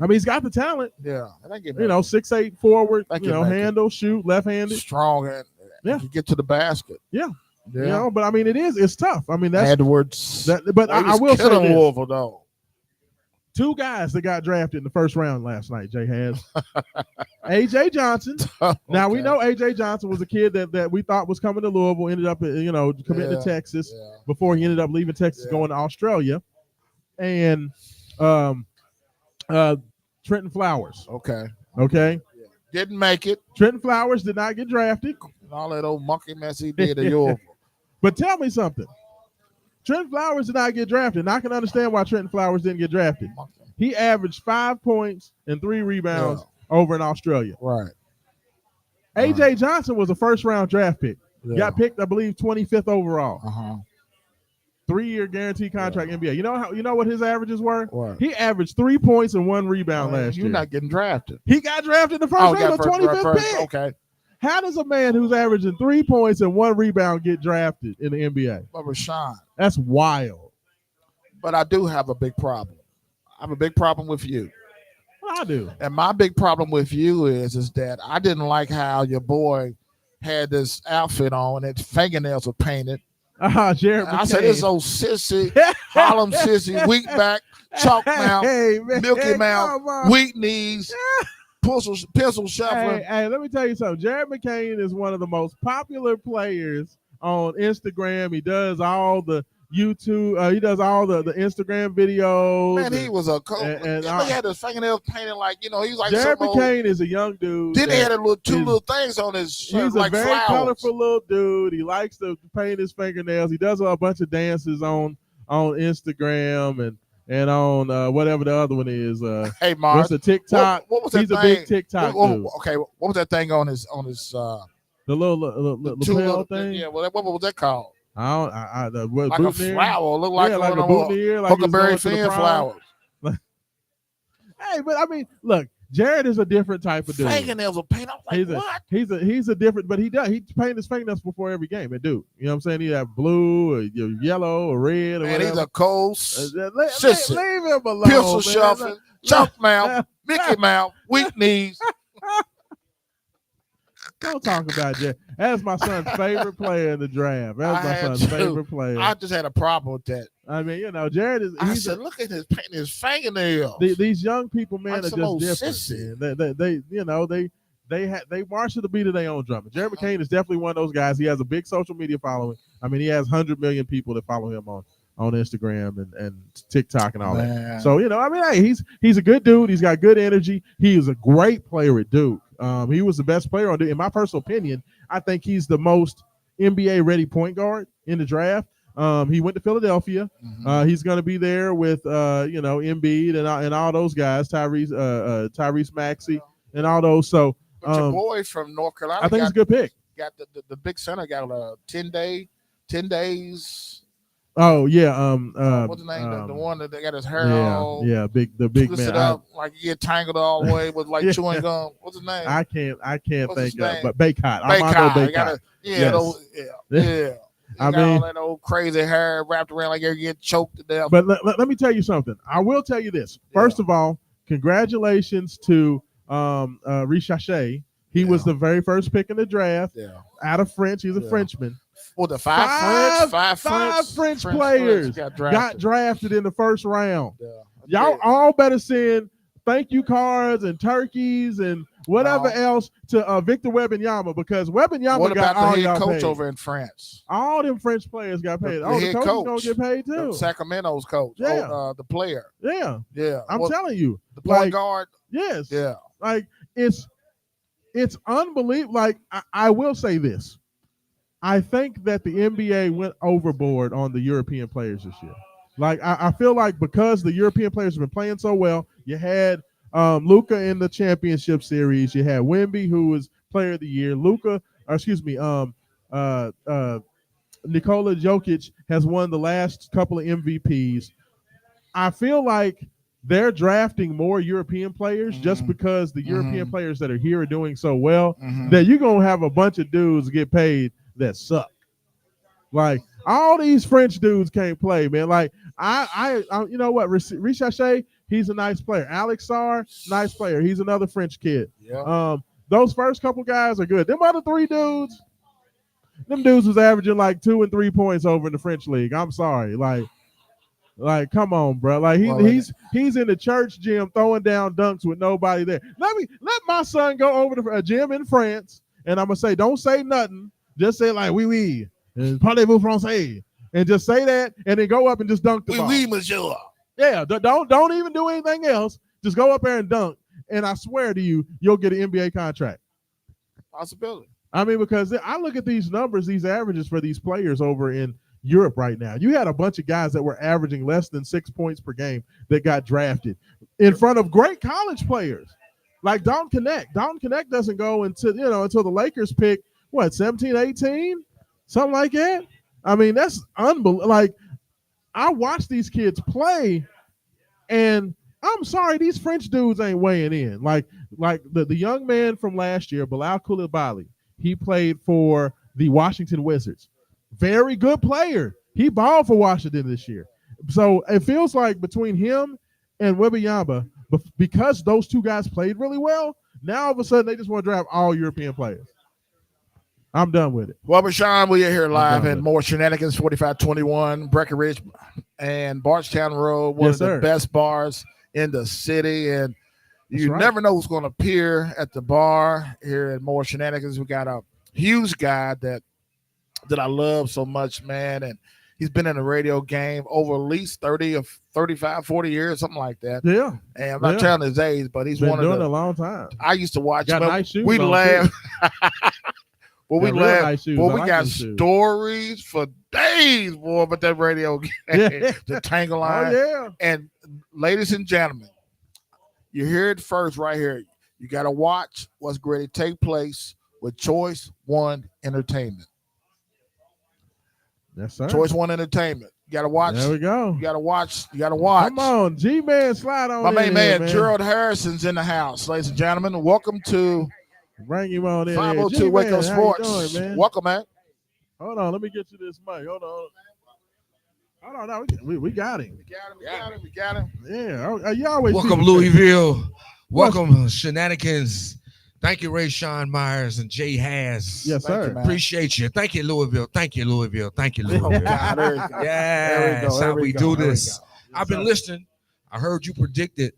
Speaker 2: mean, he's got the talent.
Speaker 1: Yeah. I think
Speaker 2: 6'8" forward, handle, shoot, left-handed.
Speaker 1: Strong and get to the basket.
Speaker 2: Yeah. But I mean, it's tough. I mean, that's
Speaker 1: Edwards.
Speaker 2: But I will say this.
Speaker 1: Wolf, though.
Speaker 2: 2 guys that got drafted in the first round last night, Jay has. A.J. Johnson. Okay. Now, we know A.J. Johnson was a kid that we thought was coming to Louisville, ended up, committing to Texas before he ended up leaving Texas, going to Australia. And Trenton Flowers.
Speaker 1: Okay.
Speaker 2: Yeah.
Speaker 1: Didn't make it.
Speaker 2: Trenton Flowers did not get drafted.
Speaker 1: And all that old monkey mess he did at Louisville.
Speaker 2: But tell me something. Trenton Flowers did not get drafted, and I can understand why Trenton Flowers didn't get drafted. He averaged 5 points and 3 rebounds over in Australia.
Speaker 1: Right.
Speaker 2: AJ Johnson was a first-round draft pick.
Speaker 1: Yeah.
Speaker 2: Got picked, I believe, 25th overall. 3-year guaranteed contract NBA. You know what his averages were?
Speaker 1: What?
Speaker 2: He averaged 3 points and 1 rebound last year.
Speaker 1: You're not getting drafted.
Speaker 2: He got drafted in the first round, the 25th pick.
Speaker 1: Okay.
Speaker 2: How does a man who's averaging 3 points and 1 rebound get drafted in the NBA?
Speaker 1: But Rashawn.
Speaker 2: That's wild.
Speaker 1: But I do have a big problem. I have a big problem with you.
Speaker 2: I do.
Speaker 1: And my big problem with you is that I didn't like how your boy had this outfit on and his fingernails were painted.
Speaker 2: Jared McCain.
Speaker 1: I said, this old sissy, Harlem sissy, weak back, chalk mouth, milky mouth, weak knees, pencil shuffling.
Speaker 2: Hey, let me tell you something. Jared McCain is one of the most popular players on Instagram. He does all the YouTube. He does all the Instagram videos.
Speaker 1: Man, he was a coach. And he had his fingernails painted like, he was like
Speaker 2: Jared McCain is a young dude.
Speaker 1: Then he had two little things on his shirt,
Speaker 2: he's
Speaker 1: like
Speaker 2: a very
Speaker 1: flowers.
Speaker 2: Colorful little dude. He likes to paint his fingernails. He does a bunch of dances on Instagram and on whatever the other one is.
Speaker 1: Hey, Mark.
Speaker 2: What's the TikTok?
Speaker 1: What was that
Speaker 2: He's
Speaker 1: thing?
Speaker 2: a big TikTok dude.
Speaker 1: Okay, what was that thing on his
Speaker 2: the little lapel thing?
Speaker 1: Yeah, what was that called?
Speaker 2: Like
Speaker 1: a flower. Look like
Speaker 2: a boutonniere, like
Speaker 1: Huckleberry Finn flowers.
Speaker 2: Hey, but I mean, look, Jared is a different type of dude.
Speaker 1: Fingernails are painted. I'm like, what?
Speaker 2: He's a different, but he paint his fingernails before every game. And dude, you know what I'm saying? He have blue or yellow or red or
Speaker 1: man,
Speaker 2: whatever.
Speaker 1: He's a cold
Speaker 2: leave him alone.
Speaker 1: Pencil shuffling, chalk mouth, Mickey mouth, weak knees.
Speaker 2: Don't talk about Jared. That's my son's favorite player in the draft. That's my son's favorite player.
Speaker 1: I just had a problem with that.
Speaker 2: I mean, Jared is.
Speaker 1: I said, look at his fingernails.
Speaker 2: These young people, man, are just different.
Speaker 1: Sissy.
Speaker 2: They march to the beat of their own drum. Jared McCain is definitely one of those guys. He has a big social media following. I mean, he has 100 million people that follow him on Instagram and TikTok and all that. So hey, he's a good dude. He's got good energy. He is a great player at Duke. He was the best player on Duke. In my personal opinion, I think he's the most NBA ready point guard in the draft. He went to Philadelphia. He's going to be there with Embiid and all those guys, Tyrese Maxey and all those. So,
Speaker 1: but your boy from North Carolina,
Speaker 2: I think he's a good pick.
Speaker 1: Got the big center got a 10 days.
Speaker 2: Oh yeah,
Speaker 1: what's his name? The one that got his hair all
Speaker 2: the big man.
Speaker 1: Up, like he get tangled all the way with like chewing gum. What's his name?
Speaker 2: I can't think of, but Baycott.
Speaker 1: Baycott.
Speaker 2: Yeah.
Speaker 1: I mean, all that old crazy hair wrapped around like you get choked to death.
Speaker 2: But let me tell you something. I will tell you this. First of all, congratulations to Richachet. He was the very first pick in the draft. Yeah. Out of French, he's a Frenchman.
Speaker 1: Well, the five
Speaker 2: French players got drafted in the first round.
Speaker 1: Yeah.
Speaker 2: Y'all all better send thank you cards and turkeys and whatever else to Victor Wembanyama, because Wembanyama got all y'all paid. What about the head coach
Speaker 1: over in France?
Speaker 2: All them French players got paid. The coach is going to get paid too.
Speaker 1: Sacramento's coach. Yeah. The player.
Speaker 2: Yeah.
Speaker 1: Yeah.
Speaker 2: I'm telling you.
Speaker 1: The point guard.
Speaker 2: Yes.
Speaker 1: Yeah.
Speaker 2: Like it's unbelievable. Like I will say this. I think that the NBA went overboard on the European players this year. Like I feel like because the European players have been playing so well, you had Luka in the championship series, you had Wemby, who was player of the year. Nikola Jokic has won the last couple of MVPs. I feel like they're drafting more European players just because the European players that are here are doing so well that you're going to have a bunch of dudes get paid that suck. Like all these French dudes can't play, man. Like I you know what? Richachet, he's a nice player. Alex Sarr, nice player. He's another French kid.
Speaker 1: Yeah.
Speaker 2: Those first couple guys are good. Them other three dudes, them dudes was averaging like 2 and 3 points over in the French league. I'm sorry. Like, come on, bro. Like he's in the church gym throwing down dunks with nobody there. Let my son go over to a gym in France, and I'm gonna say, don't say nothing. Just say like oui, and parlez-vous français, and just say that, and then go up and just dunk the ball.
Speaker 1: Oui, monsieur.
Speaker 2: Yeah, don't even do anything else. Just go up there and dunk, and I swear to you, you'll get an NBA contract.
Speaker 1: Possibility.
Speaker 2: I mean, because I look at these numbers, these averages for these players over in Europe right now. You had a bunch of guys that were averaging less than 6 points per game that got drafted in front of great college players. Like Dalton Connect doesn't go until the Lakers pick what 17, 18, something like that. I mean, that's unbelievable. Like I watch these kids play, and I'm sorry, these French dudes ain't weighing in. Like the young man from last year, Bilal Coulibaly, he played for the Washington Wizards. Very good player. He balled for Washington this year. So it feels like between him and Wembanyama, because those two guys played really well, now all of a sudden they just want to draft all European players. I'm done with it.
Speaker 1: Well, Rashawn, we are here live at more Shenanigans 4521, Breckenridge and Bardstown Road, one of the best bars in the city. And you never know who's going to appear at the bar here at more Shenanigans. We got a huge guy that I love so much, man. And he's been in the radio game over at least 30 or 35, 40 years, something like that.
Speaker 2: Yeah.
Speaker 1: And I'm not telling his age, but he's
Speaker 2: been
Speaker 1: one of
Speaker 2: doing it a long time.
Speaker 1: I used to watch him.
Speaker 2: Nice shoes
Speaker 1: we laugh. Well, we laugh.
Speaker 2: Nice
Speaker 1: Boy, we got stories for days, boy, about that radio game, the Tangle Line.
Speaker 2: Oh, yeah.
Speaker 1: And ladies and gentlemen, you hear it first right here. You got to watch what's going to take place with Choice One Entertainment.
Speaker 2: Yes, sir.
Speaker 1: Choice One Entertainment. You got to watch.
Speaker 2: There we go.
Speaker 1: You got to watch. You got to watch.
Speaker 2: Come on, G-Man, slide on
Speaker 1: my
Speaker 2: in
Speaker 1: man,
Speaker 2: man.
Speaker 1: Gerald Harrison's in the house, ladies and gentlemen. Welcome to
Speaker 2: Bring him on in.
Speaker 1: 502 Waco Sports.
Speaker 2: Doing, man?
Speaker 1: Welcome, man.
Speaker 2: Hold on, let me get you this mic. Hold on. No, we got him.
Speaker 1: We got him.
Speaker 2: Yeah, you always
Speaker 3: welcome Louisville. Welcome Shenanigans. Thank you, Ray Sean Myers and Jay Has.
Speaker 2: Yes, sir.
Speaker 3: Appreciate you. Thank you, Louisville. Thank you, Louisville. Thank you, Louisville.
Speaker 1: Yeah,
Speaker 3: that's how we do this. I've been listening. I heard you predicted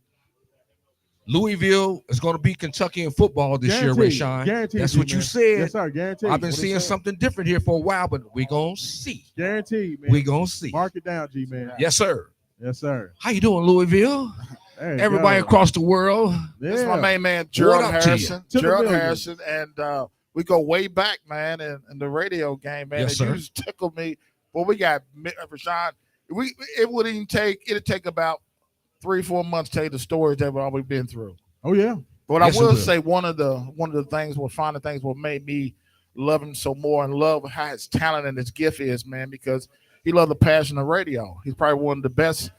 Speaker 3: Louisville is going to beat Kentucky in football this year, Ray Sean. That's what you said.
Speaker 2: Yes, sir. Guaranteed.
Speaker 3: I've been seeing something different here for a while, but we're going to see.
Speaker 2: Guaranteed, man.
Speaker 3: We're going to see.
Speaker 2: Mark it down, G-Man.
Speaker 3: Yes, sir.
Speaker 2: Yes, sir.
Speaker 3: How you doing, Louisville? Everybody across the world.
Speaker 1: Yeah. This is my main man, Gerald Harrison. Gerald Harrison. And we go way back, man, in the radio game, man.
Speaker 3: Yes,
Speaker 1: it
Speaker 3: sir.
Speaker 1: used to tickle me. Well, we got Rashawn. It'd take about 3-4 months to tell you the stories that we've been through.
Speaker 2: Oh, yeah.
Speaker 1: But yes, I will say one of the things, what made me love him so more and love how his talent and his gift is, man, because he loved the passion of radio. He's probably one of the best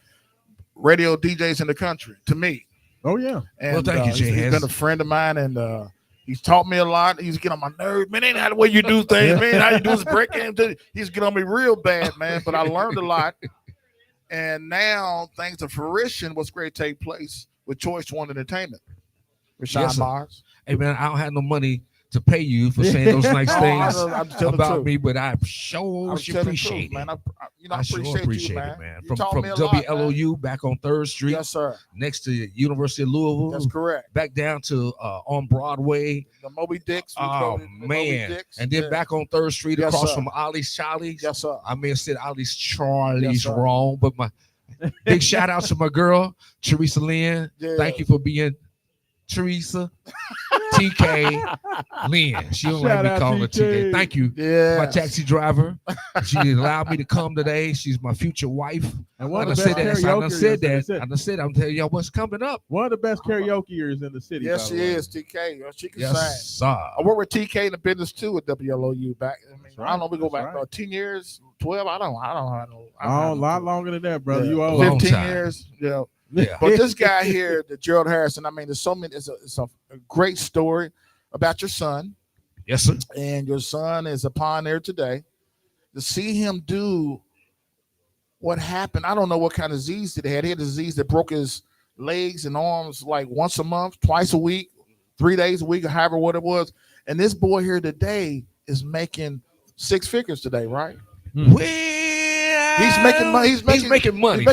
Speaker 1: radio DJs in the country, to me.
Speaker 2: Oh, yeah.
Speaker 1: And
Speaker 3: well, thank you, Jay.
Speaker 1: He's been a friend of mine, and he's taught me a lot. He's getting on my nerves. Man, ain't how the way you do things, man. How you do this break game. He's getting on me real bad, man. But I learned a lot. And now, thanks to fruition, what's great take place with Choice One Entertainment. Rashawn Myers.
Speaker 3: Hey, man, I don't have no money to pay you for saying those nice things about me, but I sure appreciate it.
Speaker 1: Man. I
Speaker 3: appreciate
Speaker 1: you,
Speaker 3: it, man.
Speaker 1: From
Speaker 3: WLOU back on 3rd Street.
Speaker 1: Yes, sir.
Speaker 3: Next to University of Louisville.
Speaker 1: That's correct.
Speaker 3: Back down to on Broadway.
Speaker 1: The Moby Dicks.
Speaker 3: Man. And then back on 3rd Street across from Ollie's Charlie's.
Speaker 1: Yes, sir.
Speaker 3: I may have said Ollie's Charlie's wrong, but my big shout out to my girl, Teresa Lynn. Yeah. Thank you for being Teresa, TK, Lynn. She don't like me calling her TK. Thank you, my taxi driver. She allowed me to come today. She's my future wife.
Speaker 2: And one of the best karaoke.
Speaker 3: I said I'm telling y'all what's coming up.
Speaker 2: One of the best karaokeers in the city.
Speaker 1: Yes, she is, TK. She can sing.
Speaker 3: Sir.
Speaker 1: I worked with TK in the business too at WLOU back. I don't know. We go back 10 years, 12. I don't know.
Speaker 2: A lot longer than that, brother. You owe
Speaker 1: 15 years. Yeah. Yeah. But this guy here, the Gerald Harrison, I mean, there's so many. It's a great story about your son.
Speaker 3: Yes, sir.
Speaker 1: And your son is a pioneer today. To see him do what happened, I don't know what kind of disease he had. He had a disease that broke his legs and arms like once a month, twice a week, 3 days a week, or however what it was. And this boy here today is making 6 figures today, right?
Speaker 3: Well,
Speaker 1: he's making money. He's making money.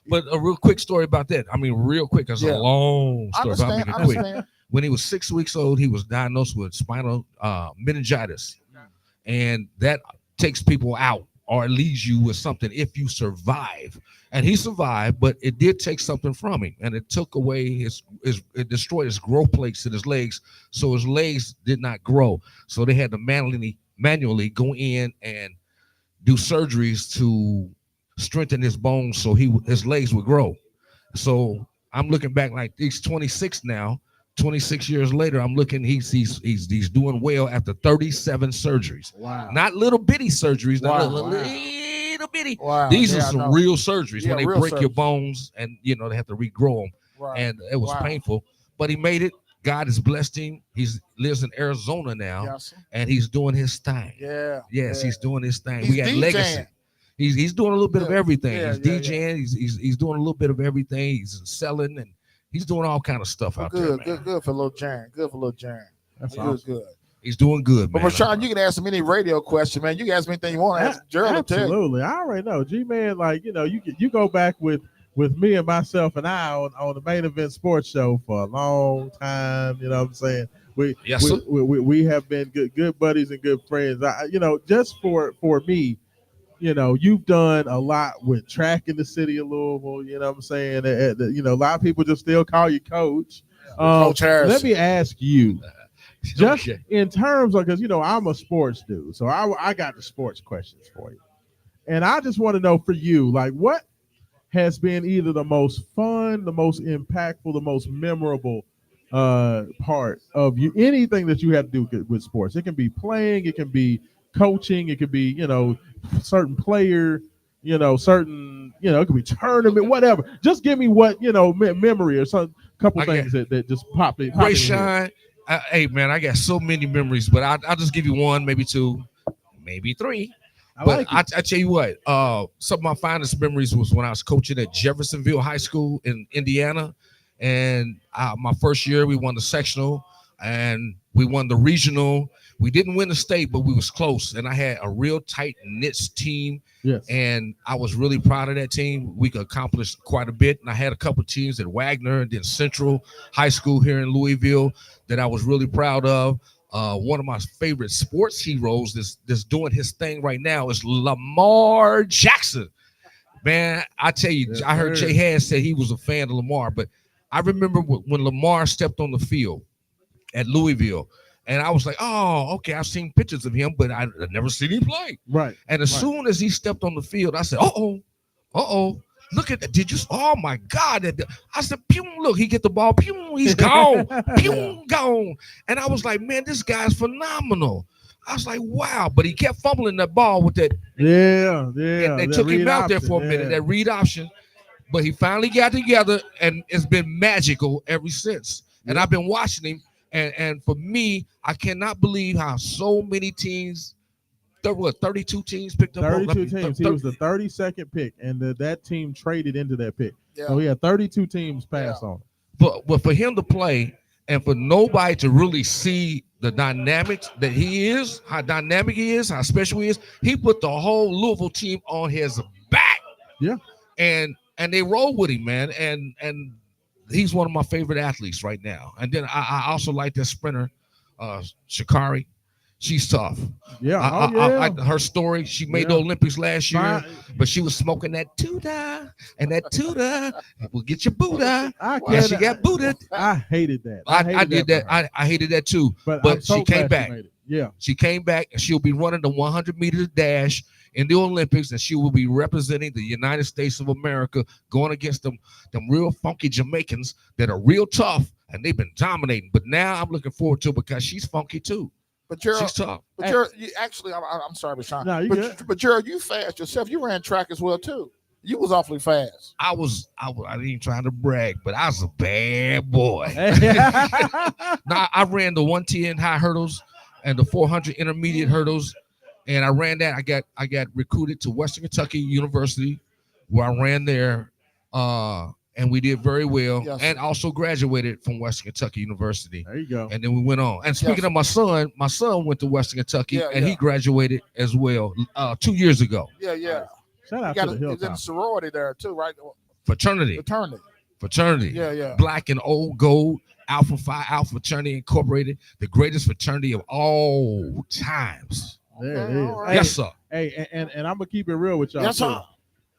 Speaker 3: But a real quick story about that. I mean, real quick. It's a long story. I understand. When he was 6 weeks old, he was diagnosed with spinal meningitis. And that takes people out or leaves you with something if you survive. And he survived, but it did take something from him. And it took away it destroyed his growth plates in his legs. So his legs did not grow. So they had to manually go in and do surgeries to strengthen his bones so his legs would grow. So I'm looking back like he's 26 now. 26 years later, I'm looking. He's doing well after 37 surgeries.
Speaker 2: Wow.
Speaker 3: Not little bitty surgeries. Not
Speaker 1: Wow.
Speaker 3: little bitty.
Speaker 1: Wow.
Speaker 3: These are some real surgeries when they break your
Speaker 1: surgeries.
Speaker 3: bones and they have to regrow them.
Speaker 1: Right.
Speaker 3: And it was painful, but he made it. God has blessed him. He lives in Arizona now, and he's doing his thing. Yes, he's doing his thing. We got DJing. Legacy. He's doing a little bit of everything. He's DJing. He's doing a little bit of everything. He's selling and he's doing all kind of stuff out there.
Speaker 1: Good for little Jaren. Good for little Jaren.
Speaker 2: That's awesome.
Speaker 1: Good.
Speaker 3: He's doing good, man.
Speaker 1: But Rashawn, you can ask him any radio question, man. You can ask me anything you want to ask Gerald.
Speaker 2: Absolutely. I already know. G-Man, like, you go back with me and myself and I on the Main Event Sports Show for a long time. You know what I'm saying? We have been good buddies and good friends. Just for me, you've done a lot with track in the city of Louisville. You know what I'm saying? A lot of people just still call you Coach.
Speaker 1: Coach Harris.
Speaker 2: Let me ask you, just in terms of, because I'm a sports dude, so I got the sports questions for you, and I just want to know for you, like, what has been either the most fun, the most impactful, the most memorable part of you, anything that you had to do with sports. It can be playing, it can be coaching, it could be, certain player, certain, it could be tournament, whatever. Just give me what, memory or some couple things that just popped in.
Speaker 3: Ray Shine, hey man, I got so many memories, but I'll just give you one, maybe two, maybe three. I tell you what, some of my finest memories was when I was coaching at Jeffersonville High School in Indiana. And my first year, we won the sectional and we won the regional. We didn't win the state, but we was close. And I had a real tight-knit team.
Speaker 2: Yes.
Speaker 3: And I was really proud of that team. We could accomplish quite a bit. And I had a couple of teams at Wagner and then Central High School here in Louisville that I was really proud of. One of my favorite sports heroes that's doing his thing right now is Lamar Jackson. Man, I tell you, I heard Jay Hass say he was a fan of Lamar, but I remember when Lamar stepped on the field at Louisville, and I was like, oh, okay, I've seen pictures of him, but I've never seen him play.
Speaker 2: Right.
Speaker 3: And as soon as he stepped on the field, I said, uh-oh. Look at that. Oh my God. I said, pew, look, he get the ball, pew, he's gone. Pew, gone. And I was like, man, this guy's phenomenal. I was like, wow. But he kept fumbling that ball with that.
Speaker 2: Yeah.
Speaker 3: And they took him out there for a minute, that read option. But he finally got together, and it's been magical ever since. And I've been watching him. And for me, I cannot believe how so many teams, 32 teams picked up.
Speaker 2: 32 teams. He was the 32nd pick, and that team traded into that pick. Yeah. So he had 32 teams pass on him.
Speaker 3: But for him to play and for nobody to really see the dynamics that he is, how dynamic he is, how special he is, he put the whole Louisville team on his back.
Speaker 2: Yeah.
Speaker 3: And they roll with him, man. And he's one of my favorite athletes right now. And then I also like that sprinter, Shakari. She's tough.
Speaker 2: Yeah.
Speaker 3: Her story, she made the Olympics last year, but she was smoking that Tuda, and that Tuda will get your Buddha. And she got Buddha.
Speaker 2: I hated that.
Speaker 3: I did that. I hated that too. But she came back. She came back, and she'll be running the 100-meter dash in the Olympics, and she will be representing the United States of America, going against them real funky Jamaicans that are real tough, and they've been dominating. But now I'm looking forward to it because she's funky too.
Speaker 1: But Gerald,
Speaker 3: she's tough.
Speaker 1: But Gerald, I'm sorry, Rashawn.
Speaker 2: No,
Speaker 1: but Gerald, you fast yourself. You ran track as well too. You was awfully fast.
Speaker 3: I ain't even trying to brag, but I was a bad boy. Now I ran the 110 high hurdles and the 400 intermediate hurdles, and I ran that. I got recruited to Western Kentucky University, where I ran there, and we did very well, and also graduated from Western Kentucky University.
Speaker 2: There you go.
Speaker 3: And then we went on. And speaking of my son went to Western Kentucky, and he graduated as well 2 years ago.
Speaker 1: Yeah.
Speaker 2: Shout out to the Hilltop.
Speaker 1: He's in sorority there too, right?
Speaker 3: Fraternity.
Speaker 1: Yeah.
Speaker 3: Black and old gold. Alpha Phi Alpha Fraternity Incorporated, the greatest fraternity of all times.
Speaker 2: There it is.
Speaker 1: Right.
Speaker 3: Yes, sir.
Speaker 2: Hey, and I'm gonna keep it real with y'all.
Speaker 1: Yes, sir.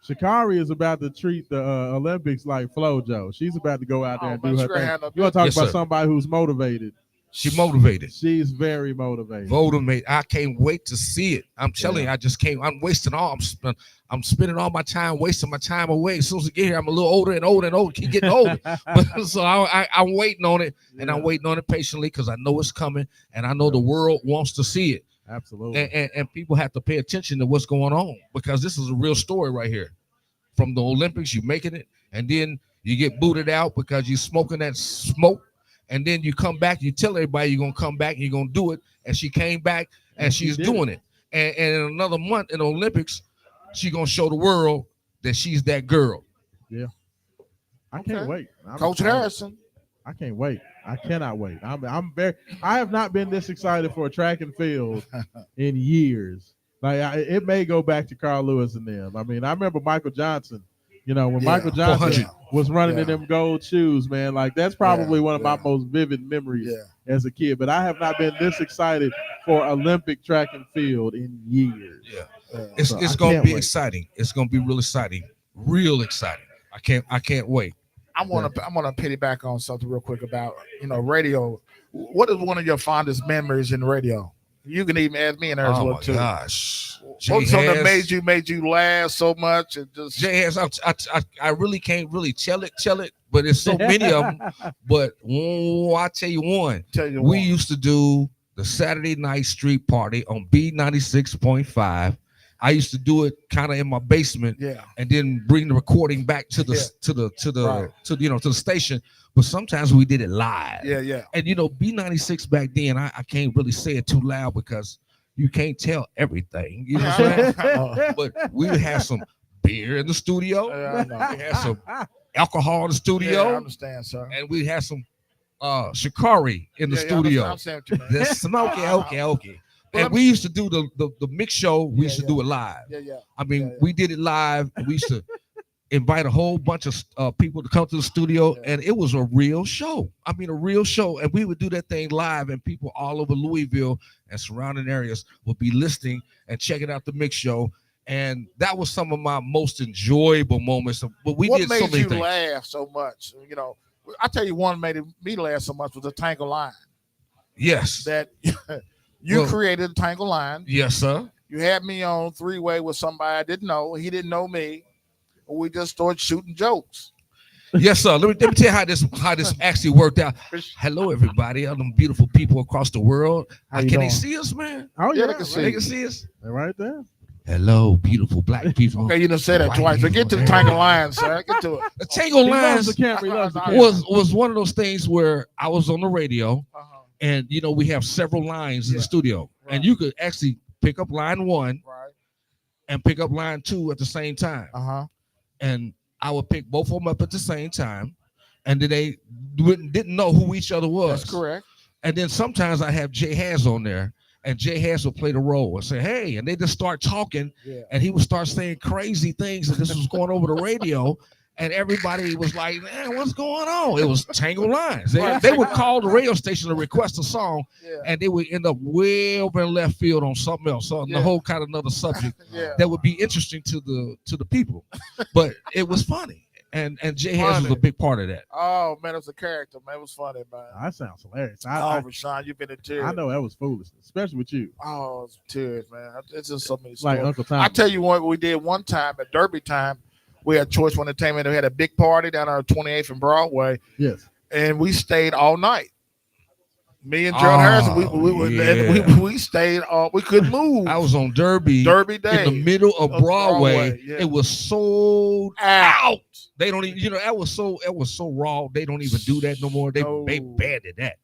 Speaker 2: Shakari is about to treat the Olympics like FloJo. She's about to go out there and do her thing. You want to talk about somebody who's motivated?
Speaker 3: She motivated.
Speaker 2: She's very motivated.
Speaker 3: Motivated. I can't wait to see it. I'm telling you, I just can't. I'm wasting all. I'm spending all my time, wasting my time away. As soon as I get here, I'm a little older and older and older. Keep getting older. So I'm waiting on it, and I'm waiting on it patiently because I know it's coming, and I know the world wants to see it.
Speaker 2: Absolutely.
Speaker 3: And people have to pay attention to what's going on because this is a real story right here. From the Olympics, you're making it, and then you get booted out because you're smoking that smoke. And then you come back, you tell everybody you're going to come back and you're going to do it. And she came back and she's doing it. And in another month in the Olympics, she's going to show the world that she's that girl.
Speaker 2: Yeah. I can't wait.
Speaker 1: Coach Harrison.
Speaker 2: I can't wait. I cannot wait. I have not been this excited for a track and field in years. Like it may go back to Carl Lewis and them. I mean, I remember Michael Johnson. You know, when Michael Johnson was running in them gold shoes, man, like that's probably one of my most vivid memories as a kid. But I have not been this excited for Olympic track and field in years.
Speaker 3: Yeah, it's going to be exciting. It's going to be real exciting, real exciting. I can't wait.
Speaker 1: I want to piggyback on something real quick about radio. What is one of your fondest memories in radio? You can even ask me in there as well too.
Speaker 3: Oh my gosh.
Speaker 1: What's something that made you laugh so much? And just
Speaker 3: I really can't really tell it, but there's so many of them. But I tell you one. We used to do the Saturday night street party on B96.5. I used to do it kind of in my basement, and then bring the recording back to the station. But sometimes we did it live. And B96 back then, I can't really say it too loud because you can't tell everything. You know what I'm saying? But we would have some beer in the studio. We had some alcohol in the studio.
Speaker 1: I understand, sir.
Speaker 3: And we had some Shikari in the studio.
Speaker 1: I'm saying to you,
Speaker 3: That's some okay. And we used to do the mix show. We used to do it live. I mean, we did it live. And we used to invite a whole bunch of people to come to the studio, and it was a real show. I mean, a real show. And we would do that thing live, and people all over Louisville and surrounding areas would be listening and checking out the mix show. And that was some of my most enjoyable moments. But we did so many things.
Speaker 1: What made you laugh so much? I tell you, one made me laugh so much was the Tangle Line.
Speaker 3: Yes.
Speaker 1: That you created the Tangle Line.
Speaker 3: Yes, sir.
Speaker 1: You had me on three-way with somebody I didn't know. He didn't know me. We just started shooting jokes.
Speaker 3: Yes, sir. Let me tell you how this actually worked out. Hello, everybody, all them beautiful people across the world. Can they see us, man?
Speaker 2: Oh yeah,
Speaker 1: they
Speaker 3: can see us.
Speaker 2: They're right there.
Speaker 3: Hello, beautiful black people.
Speaker 1: Okay, you done said that twice. So get to the Tangle Line, sir. Get to it.
Speaker 3: The Tangle Lines was one of those things where I was on the radio, and we have several lines in the studio, and you could actually pick up line one, and pick up line two at the same time. And I would pick both of them up at the same time, and then they didn't know who each other was.
Speaker 1: That's correct.
Speaker 3: And then sometimes I have Jay Haz on there, and Jay Haz would play the role and say, "Hey," and they just start talking, and he would start saying crazy things, and this was going over the radio, and everybody was like, "Man, what's going on?" It was Tangle Lines. They would call the radio station to request a song, and they would end up way over in left field on something else, on the whole kind of another subject that would be interesting to the people. But it was funny, and Jay Haz was a big part of that.
Speaker 1: Oh man, it was a character, man. It was funny, man.
Speaker 2: That sounds hilarious.
Speaker 1: Rashawn, you've been in tears.
Speaker 2: I know that was foolishness, especially with you.
Speaker 1: Oh, it's tears, man. It's just so many
Speaker 2: like
Speaker 1: stories.
Speaker 2: Uncle Tom.
Speaker 1: I tell you what, we did one time at Derby time. We had Choice Entertainment. We had a big party down on 28th and Broadway.
Speaker 2: Yes.
Speaker 1: And we stayed all night. Me and Gerald Harrison, we stayed all. We couldn't move.
Speaker 3: I was on Derby
Speaker 1: Day
Speaker 3: in the middle of Broadway. It was sold out. They don't even, that was so raw. They don't even do that no more. They banned that.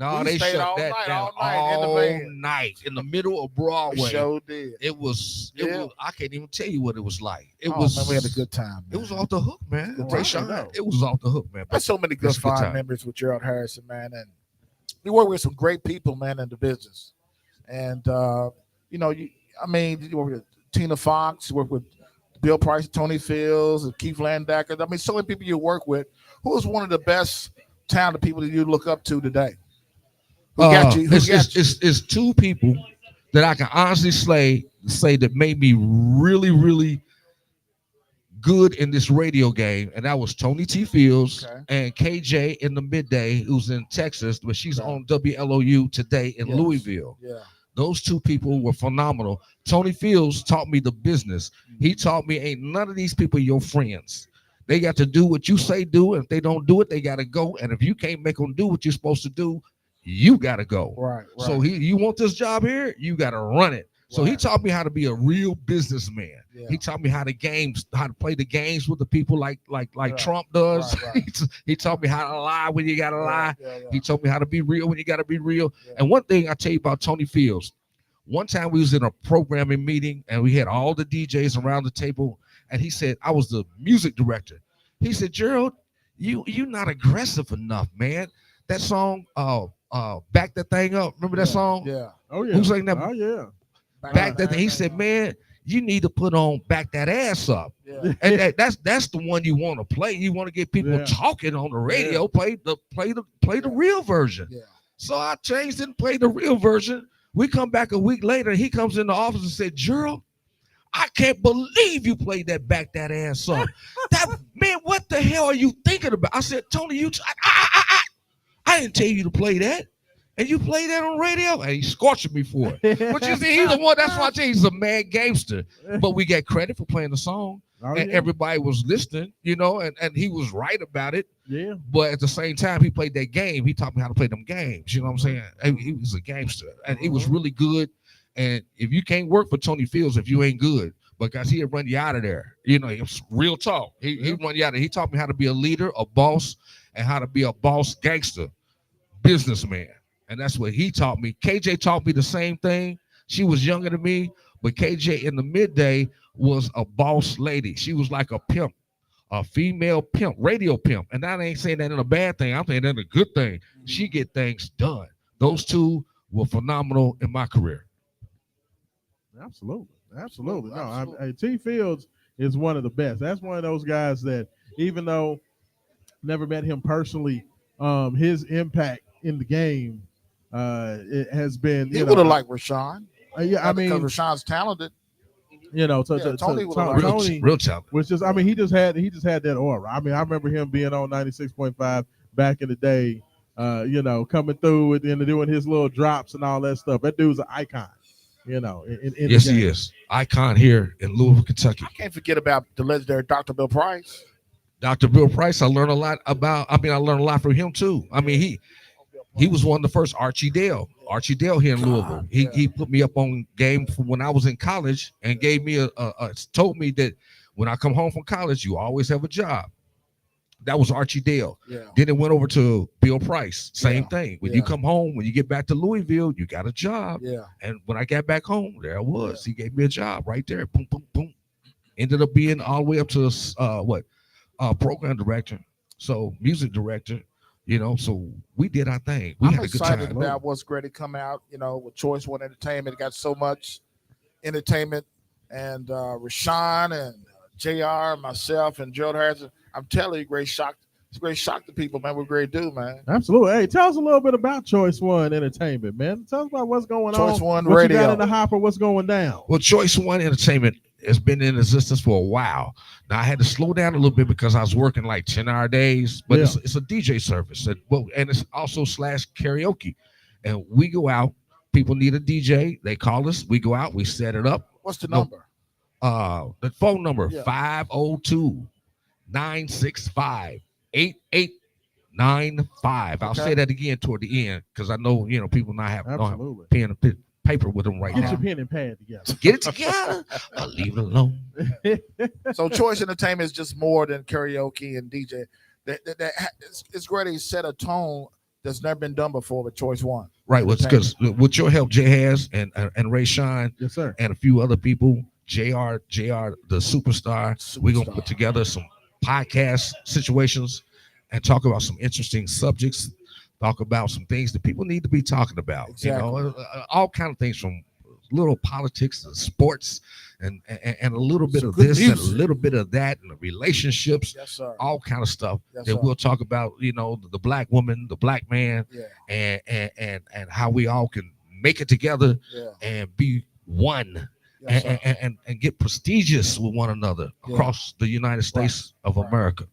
Speaker 3: No, they shut that down all night in the middle of Broadway.
Speaker 1: We sure did.
Speaker 3: It was. I can't even tell you what it was like.
Speaker 1: Man, we had a good time. Man.
Speaker 3: It was off the hook, man. It was off the hook, man.
Speaker 1: There's so many good fond memories with Gerald Harrison, man, and we work with some great people, man, in the business. And you work with Tina Fox, you work with Bill Price, Tony Fields, and Keith Landacker. I mean, so many people you work with. Who is one of the best talented people that you look up to today?
Speaker 3: It's two people that I can honestly say that made me really, really good in this radio game, and that was Tony T. Fields and KJ in the midday, who's in Texas, but she's on WLOU today in Louisville.
Speaker 1: Yeah.
Speaker 3: Those two people were phenomenal. Tony Fields taught me the business. He taught me ain't none of these people your friends. They got to do what you say do, and if they don't do it, they got to go. And if you can't make them do what you're supposed to do, you got to go.
Speaker 1: Right.
Speaker 3: So you want this job here, you got to run it. So he taught me how to be a real businessman. Yeah. He taught me how to play the games with the people like Trump does. Right. He taught me how to lie when you got to lie. Yeah. He taught me how to be real when you got to be real. Yeah. And one thing I tell you about Tony Fields, one time we was in a programming meeting and we had all the DJs around the table, and he said, I was the music director. He said, Gerald, you're not aggressive enough, man. That song, Back That Thing Up. Remember that song?
Speaker 2: Yeah. Oh, yeah.
Speaker 3: Who sang that?
Speaker 2: Oh, yeah.
Speaker 3: Back that thing. He said, man, you need to put on Back That Ass Up. Yeah. And that's the one you want to play. You want to get people talking on the radio. Yeah. Play the real version. Yeah. So I changed it and played the real version. We come back a week later, and he comes in the office and said, Gerald, I can't believe you played that Back That Ass Up. Man, what the hell are you thinking about? I said, Tony, I didn't tell you to play that. And you play that on radio? And he's scorching me for it. But you see, he's the one, that's why I tell you, he's a mad gangster. But we get credit for playing the song. And everybody was listening, and he was right about it.
Speaker 2: Yeah.
Speaker 3: But at the same time, he played that game. He taught me how to play them games. You know what I'm saying? And he was a gangster. And he was really good. And if you can't work for Tony Fields if you ain't good, because he'll run you out of there. It's real talk. He run you out of there. He taught me how to be a leader, a boss, and how to be a boss gangster, businessman. And that's what he taught me. KJ taught me the same thing. She was younger than me, but KJ in the midday was a boss lady. She was like a pimp, a female pimp, radio pimp. And I ain't saying that in a bad thing. I'm saying that in a good thing. She get things done. Those two were phenomenal in my career.
Speaker 2: Absolutely. No, T. Fields is one of the best. That's one of those guys that, even though never met him personally, his impact in the game it has been.
Speaker 1: He would have liked Rashawn.
Speaker 2: Yeah, I mean,
Speaker 1: because Rashawn's talented.
Speaker 2: Tony
Speaker 3: real talent.
Speaker 2: Which is, I mean, he just had that aura. I mean, I remember him being on 96.5 back in the day. Coming through and doing his little drops and all that stuff. That dude's an icon.
Speaker 3: Yes, he is. Icon here in Louisville, Kentucky.
Speaker 1: I can't forget about the legendary Dr. Bill Price.
Speaker 3: Dr. Bill Price, I learned a lot from him too. I mean, he was one of the first Archie Dale here in Louisville. He put me up on game from when I was in college and gave me told me that when I come home from college, you always have a job. That was Archie Dale. Yeah. Then it went over to Bill Price. Same thing. When you come home, when you get back to Louisville, you got a job.
Speaker 1: Yeah.
Speaker 3: And when I got back home, there I was. Yeah. He gave me a job right there. Boom, boom, boom. Ended up being all the way up to program director. So music director. So we did our thing. We had a good time.
Speaker 1: I'm excited about what's great to come out. With Choice One Entertainment, it got so much entertainment, and Rashawn and JR, myself, and Gerald Harrison. I'm telling you, great shock. It's a great shock to people, man. We're great dude, man.
Speaker 2: Absolutely. Hey, tell us a little bit about Choice One Entertainment, man. Tell us about what's going on.
Speaker 1: Choice One Radio.
Speaker 2: You got in the hopper, what's going down?
Speaker 3: Well, Choice One Entertainment has been in existence for a while. Now I had to slow down a little bit because I was working like 10-hour days, but it's a DJ service, and it's also / karaoke. And we go out. People need a DJ. They call us. We go out. We set it up.
Speaker 1: What's the number?
Speaker 3: The phone number 502-965-8895. I'll say that again toward the end because I know people don't have pen and paper with them right now.
Speaker 2: Get your pen and pad together.
Speaker 3: Get it together. I'll leave it alone.
Speaker 1: So Choice Entertainment is just more than karaoke and DJ. It's great to set a tone that's never been done before with Choice One.
Speaker 3: Right. Well, because with your help, Jay has and Ray Shine,
Speaker 2: yes, sir,
Speaker 3: and a few other people, JR, the superstar. We're gonna put together some podcast situations and talk about some interesting subjects. Talk about some things that people need to be talking about.
Speaker 1: Exactly.
Speaker 3: All kind of things from little politics and sports and a little bit of this music, and a little bit of that, and the relationships,
Speaker 1: yes, sir,
Speaker 3: all kind of stuff
Speaker 1: yes,
Speaker 3: that
Speaker 1: sir,
Speaker 3: we'll talk about. The black woman, the black man, and how we all can make it together and be one and get prestigious with one another across the United States of America.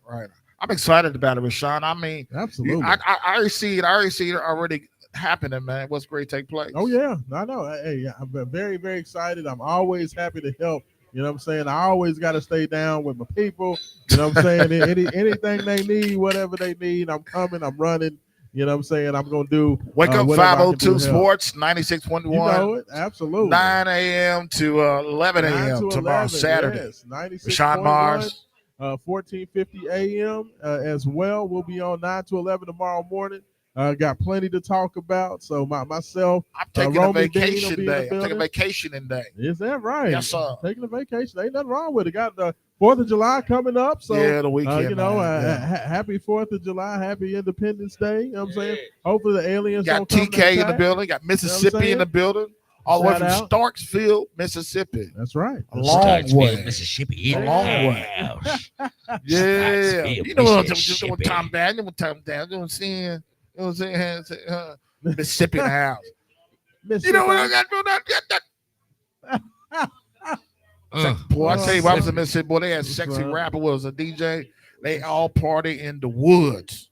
Speaker 1: Right. I'm excited about it, Rashawn. I mean,
Speaker 2: absolutely.
Speaker 1: I already see it. I already see it already happening, man. What's great take place?
Speaker 2: Oh yeah, I know. Hey, I'm very, very excited. I'm always happy to help. You know what I'm saying? I always got to stay down with my people. You know what I'm saying? Anything they need, whatever they need, I'm coming. I'm running. You know what I'm saying? I'm going to do.
Speaker 1: Wake up 502 Sports, 96.1.
Speaker 2: You know it. Absolutely.
Speaker 1: 9 a.m. to 11 a.m. tomorrow, Saturday.
Speaker 2: Yes,
Speaker 1: 96.1. Mars.
Speaker 2: 14:50 a.m. As well. We'll be on 9 to 11 tomorrow morning. Got plenty to talk about. So myself,
Speaker 1: I'm taking a vacation day. I'm taking a vacation day.
Speaker 2: Is that right?
Speaker 1: Yes, sir.
Speaker 2: Taking a vacation. Ain't nothing wrong with it. Got the 4th of July coming up. So
Speaker 1: yeah, the weekend.
Speaker 2: Happy 4th of July. Happy Independence Day. You know what I'm saying? Hopefully the aliens
Speaker 1: got TK in the building. Got Mississippi in the building. All the way from Starksville, Mississippi.
Speaker 2: That's right.
Speaker 1: A long way.
Speaker 3: Mississippi.
Speaker 1: A long way. Yeah. You know what Tom Daniel, you know what I'm saying? You know what I'm saying? Mississippi in the house. You know what I got to do? Boy, I tell you, I was in Mississippi. Boy, they had sexy rapper was a DJ. They all party in the woods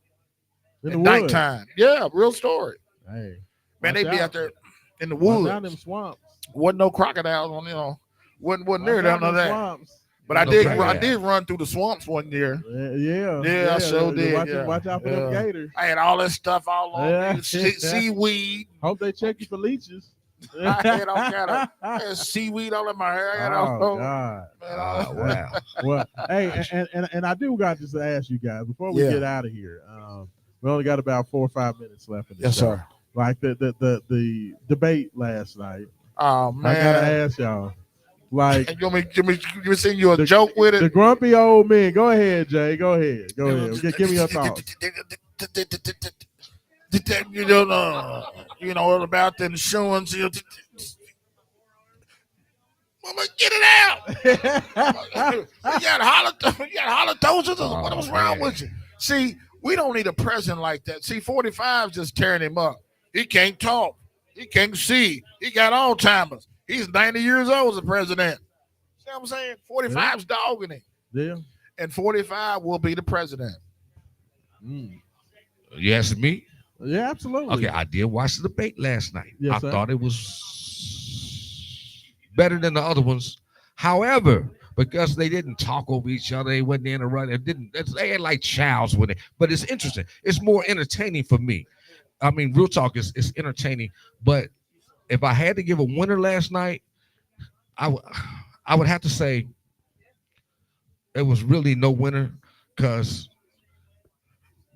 Speaker 1: at nighttime. Yeah, real story.
Speaker 2: Hey,
Speaker 1: man, they be out there in the woods.
Speaker 2: Down them swamps.
Speaker 1: Wasn't no crocodiles on, wasn't near none of that. Swamps. But I did run through the swamps one year.
Speaker 2: Yeah,
Speaker 1: I sure did.
Speaker 2: Watch out for them gators.
Speaker 1: I had all that stuff all on me. Seaweed.
Speaker 2: Hope they check you for leeches.
Speaker 1: I had all kind of seaweed all in my hair. I had
Speaker 2: God.
Speaker 1: Wow.
Speaker 2: Well, hey, and I do got to ask you guys before we get out of here. We only got about 4 or 5 minutes left in the show.
Speaker 1: Sir.
Speaker 2: Like the debate last night.
Speaker 1: Oh man,
Speaker 2: I gotta ask y'all. Like,
Speaker 1: you want me send you a joke with it?
Speaker 2: The grumpy old men. Go ahead, Jay. Go ahead. Give me your thoughts.
Speaker 1: You know about the insurance. Mama, get it out! You got halitosis. What was wrong with you? See, we don't need a president like that. See, 45 is just tearing him up. He can't talk. He can't see. He got Alzheimer's. He's 90 years old as a president. See what I'm saying? 45's dogging him.
Speaker 2: Yeah.
Speaker 1: And 45 will be the president.
Speaker 3: You asking me?
Speaker 2: Yeah, absolutely.
Speaker 3: Okay, I did watch the debate last night.
Speaker 2: Yes,
Speaker 3: I
Speaker 2: sir.
Speaker 3: thought it was better than the other ones. However, because they didn't talk over each other, they wasn't interrupting. They had like childs with it. But it's interesting. It's more entertaining for me. I mean, real talk is entertaining. But if I had to give a winner last night, I would have to say there was really no winner because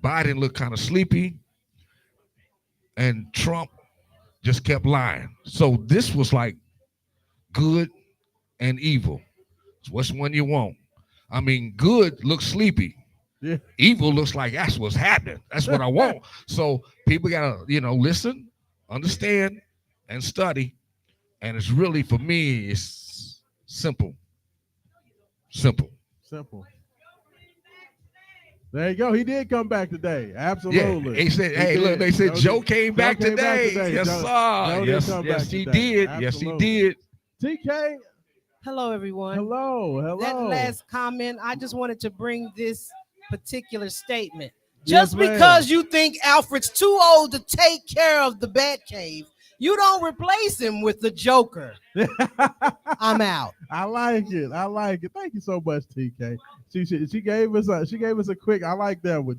Speaker 3: Biden looked kind of sleepy and Trump just kept lying. So this was like good and evil. So which one you want? I mean, good looks sleepy.
Speaker 2: Yeah.
Speaker 3: Evil looks like that's what's happening. That's what I want. So people gotta, listen, understand, and study. And it's really, for me, it's simple.
Speaker 2: There you go. He did come back today. Absolutely.
Speaker 3: Yeah. He said, they said Joe came back today. Yes, sir. Yes, he did. Yes, he did.
Speaker 2: TK.
Speaker 4: Hello, everyone.
Speaker 2: Hello.
Speaker 4: That last comment, I just wanted to bring this particular statement. Just because you think Alfred's too old to take care of the Batcave, you don't replace him with the Joker. I'm out.
Speaker 2: I like it. Thank you so much, TK. She gave us a quick. I like that one.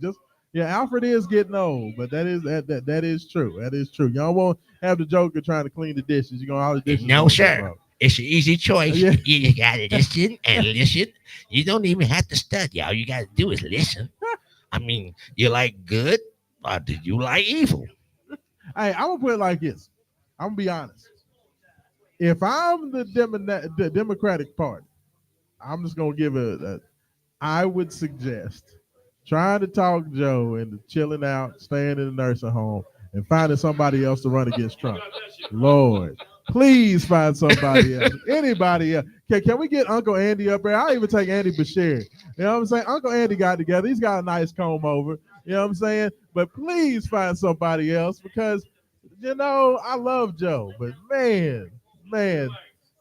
Speaker 2: Alfred is getting old, but that is true. That is true. Y'all won't have the Joker trying to clean the dishes. You're gonna all the dishes.
Speaker 5: No, sir. It's an easy choice. Yeah. You gotta listen and listen. You don't even have to study. All you gotta do is listen. I mean, you like good, or did you like evil?
Speaker 2: Hey, I'm gonna put it like this. I'm gonna be honest. If I'm the Democratic Party, I'm just gonna give I would suggest trying to talk Joe into chilling out, staying in the nursing home, and finding somebody else to run against Trump. Lord, please find somebody else. Anybody else. Can we get Uncle Andy up there? I'll even take Andy Bashir. You know what I'm saying? Uncle Andy got together. He's got a nice comb over. You know what I'm saying? But please find somebody else because, I love Joe. But man,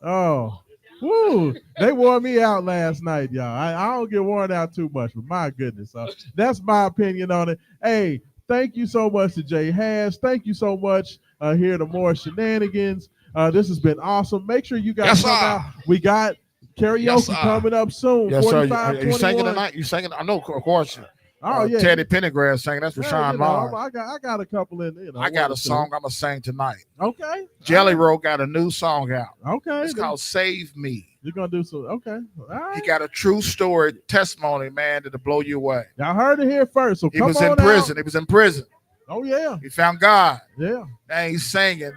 Speaker 2: Oh, woo! They wore me out last night, y'all. I don't get worn out too much, but my goodness, that's my opinion on it. Hey, thank you so much to Jay Hass. Thank you so much here to more Shenanigans. This has been awesome. Make sure you guys come out. We got karaoke coming up soon.
Speaker 1: Yes, sir. You singing tonight? You singing? I know, of course.
Speaker 2: Oh yeah,
Speaker 1: Teddy Pendergrass singing. That's Rashawn Mars.
Speaker 2: I got a couple in.
Speaker 1: I got a song I'm gonna sing tonight.
Speaker 2: Okay.
Speaker 1: Jelly Roll got a new song out.
Speaker 2: Okay.
Speaker 1: It's called "Save Me."
Speaker 2: You're gonna do some. Okay. All right.
Speaker 1: He got a true story testimony, man, that'll blow you away.
Speaker 2: Y'all heard it here first. So
Speaker 1: he was in prison. He was in prison.
Speaker 2: Oh yeah.
Speaker 1: He found God.
Speaker 2: Yeah.
Speaker 1: And he's singing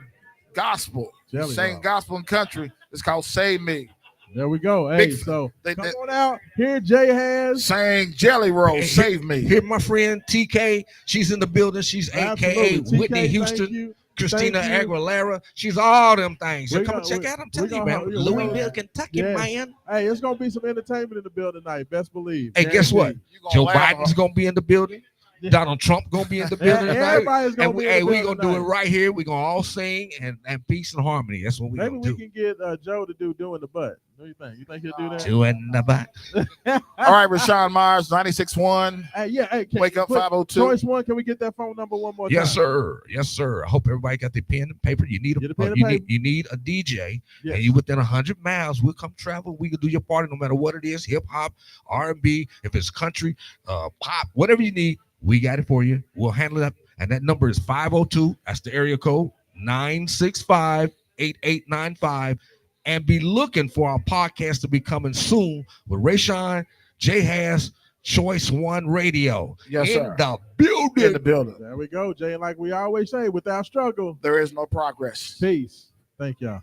Speaker 1: gospel. He's singing gospel and country. It's called "Save Me."
Speaker 2: There we go. Hey, come on out. Here Jay has
Speaker 1: saying Jelly Roll, save me.
Speaker 3: Here my friend TK. She's in the building. She's AKA Whitney Houston, Christina Aguilera. She's all them things. So come and check out them. Tell you, man. Louisville, Kentucky, man.
Speaker 2: Hey, it's gonna be some entertainment in the building tonight. Best believe.
Speaker 3: Hey, guess what? Joe Biden's gonna be in the building. Donald Trump gonna be in the building tonight.
Speaker 2: Everybody's gonna be in the building.
Speaker 3: We're gonna do it right here. We're gonna all sing and peace and harmony. That's what we're gonna do.
Speaker 2: Maybe we can get Joe to do Doing the Butt. What do you think? You think he'll do that?
Speaker 5: Doing the Butt.
Speaker 1: All right, Rashawn Myers, 96.1.
Speaker 2: Hey,
Speaker 1: wake up 502.
Speaker 2: Choice 1. Can we get that phone number one more time?
Speaker 3: Yes, sir. Yes, sir. I hope everybody got their pen and paper. You need you need a DJ, and you within 100 miles. We'll come travel. We can do your party no matter what it is. Hip hop, R&B, if it's country, pop, whatever you need. We got it for you. We'll handle it up. And that number is 502. That's the area code 965-8895. And be looking for our podcast to be coming soon with Rayshawn, Jay Hass, Choice One Radio.
Speaker 1: Yes, sir.
Speaker 3: The building.
Speaker 1: In the building.
Speaker 2: There we go, Jay. Like we always say, without struggle,
Speaker 1: there is no progress.
Speaker 2: Peace. Thank y'all.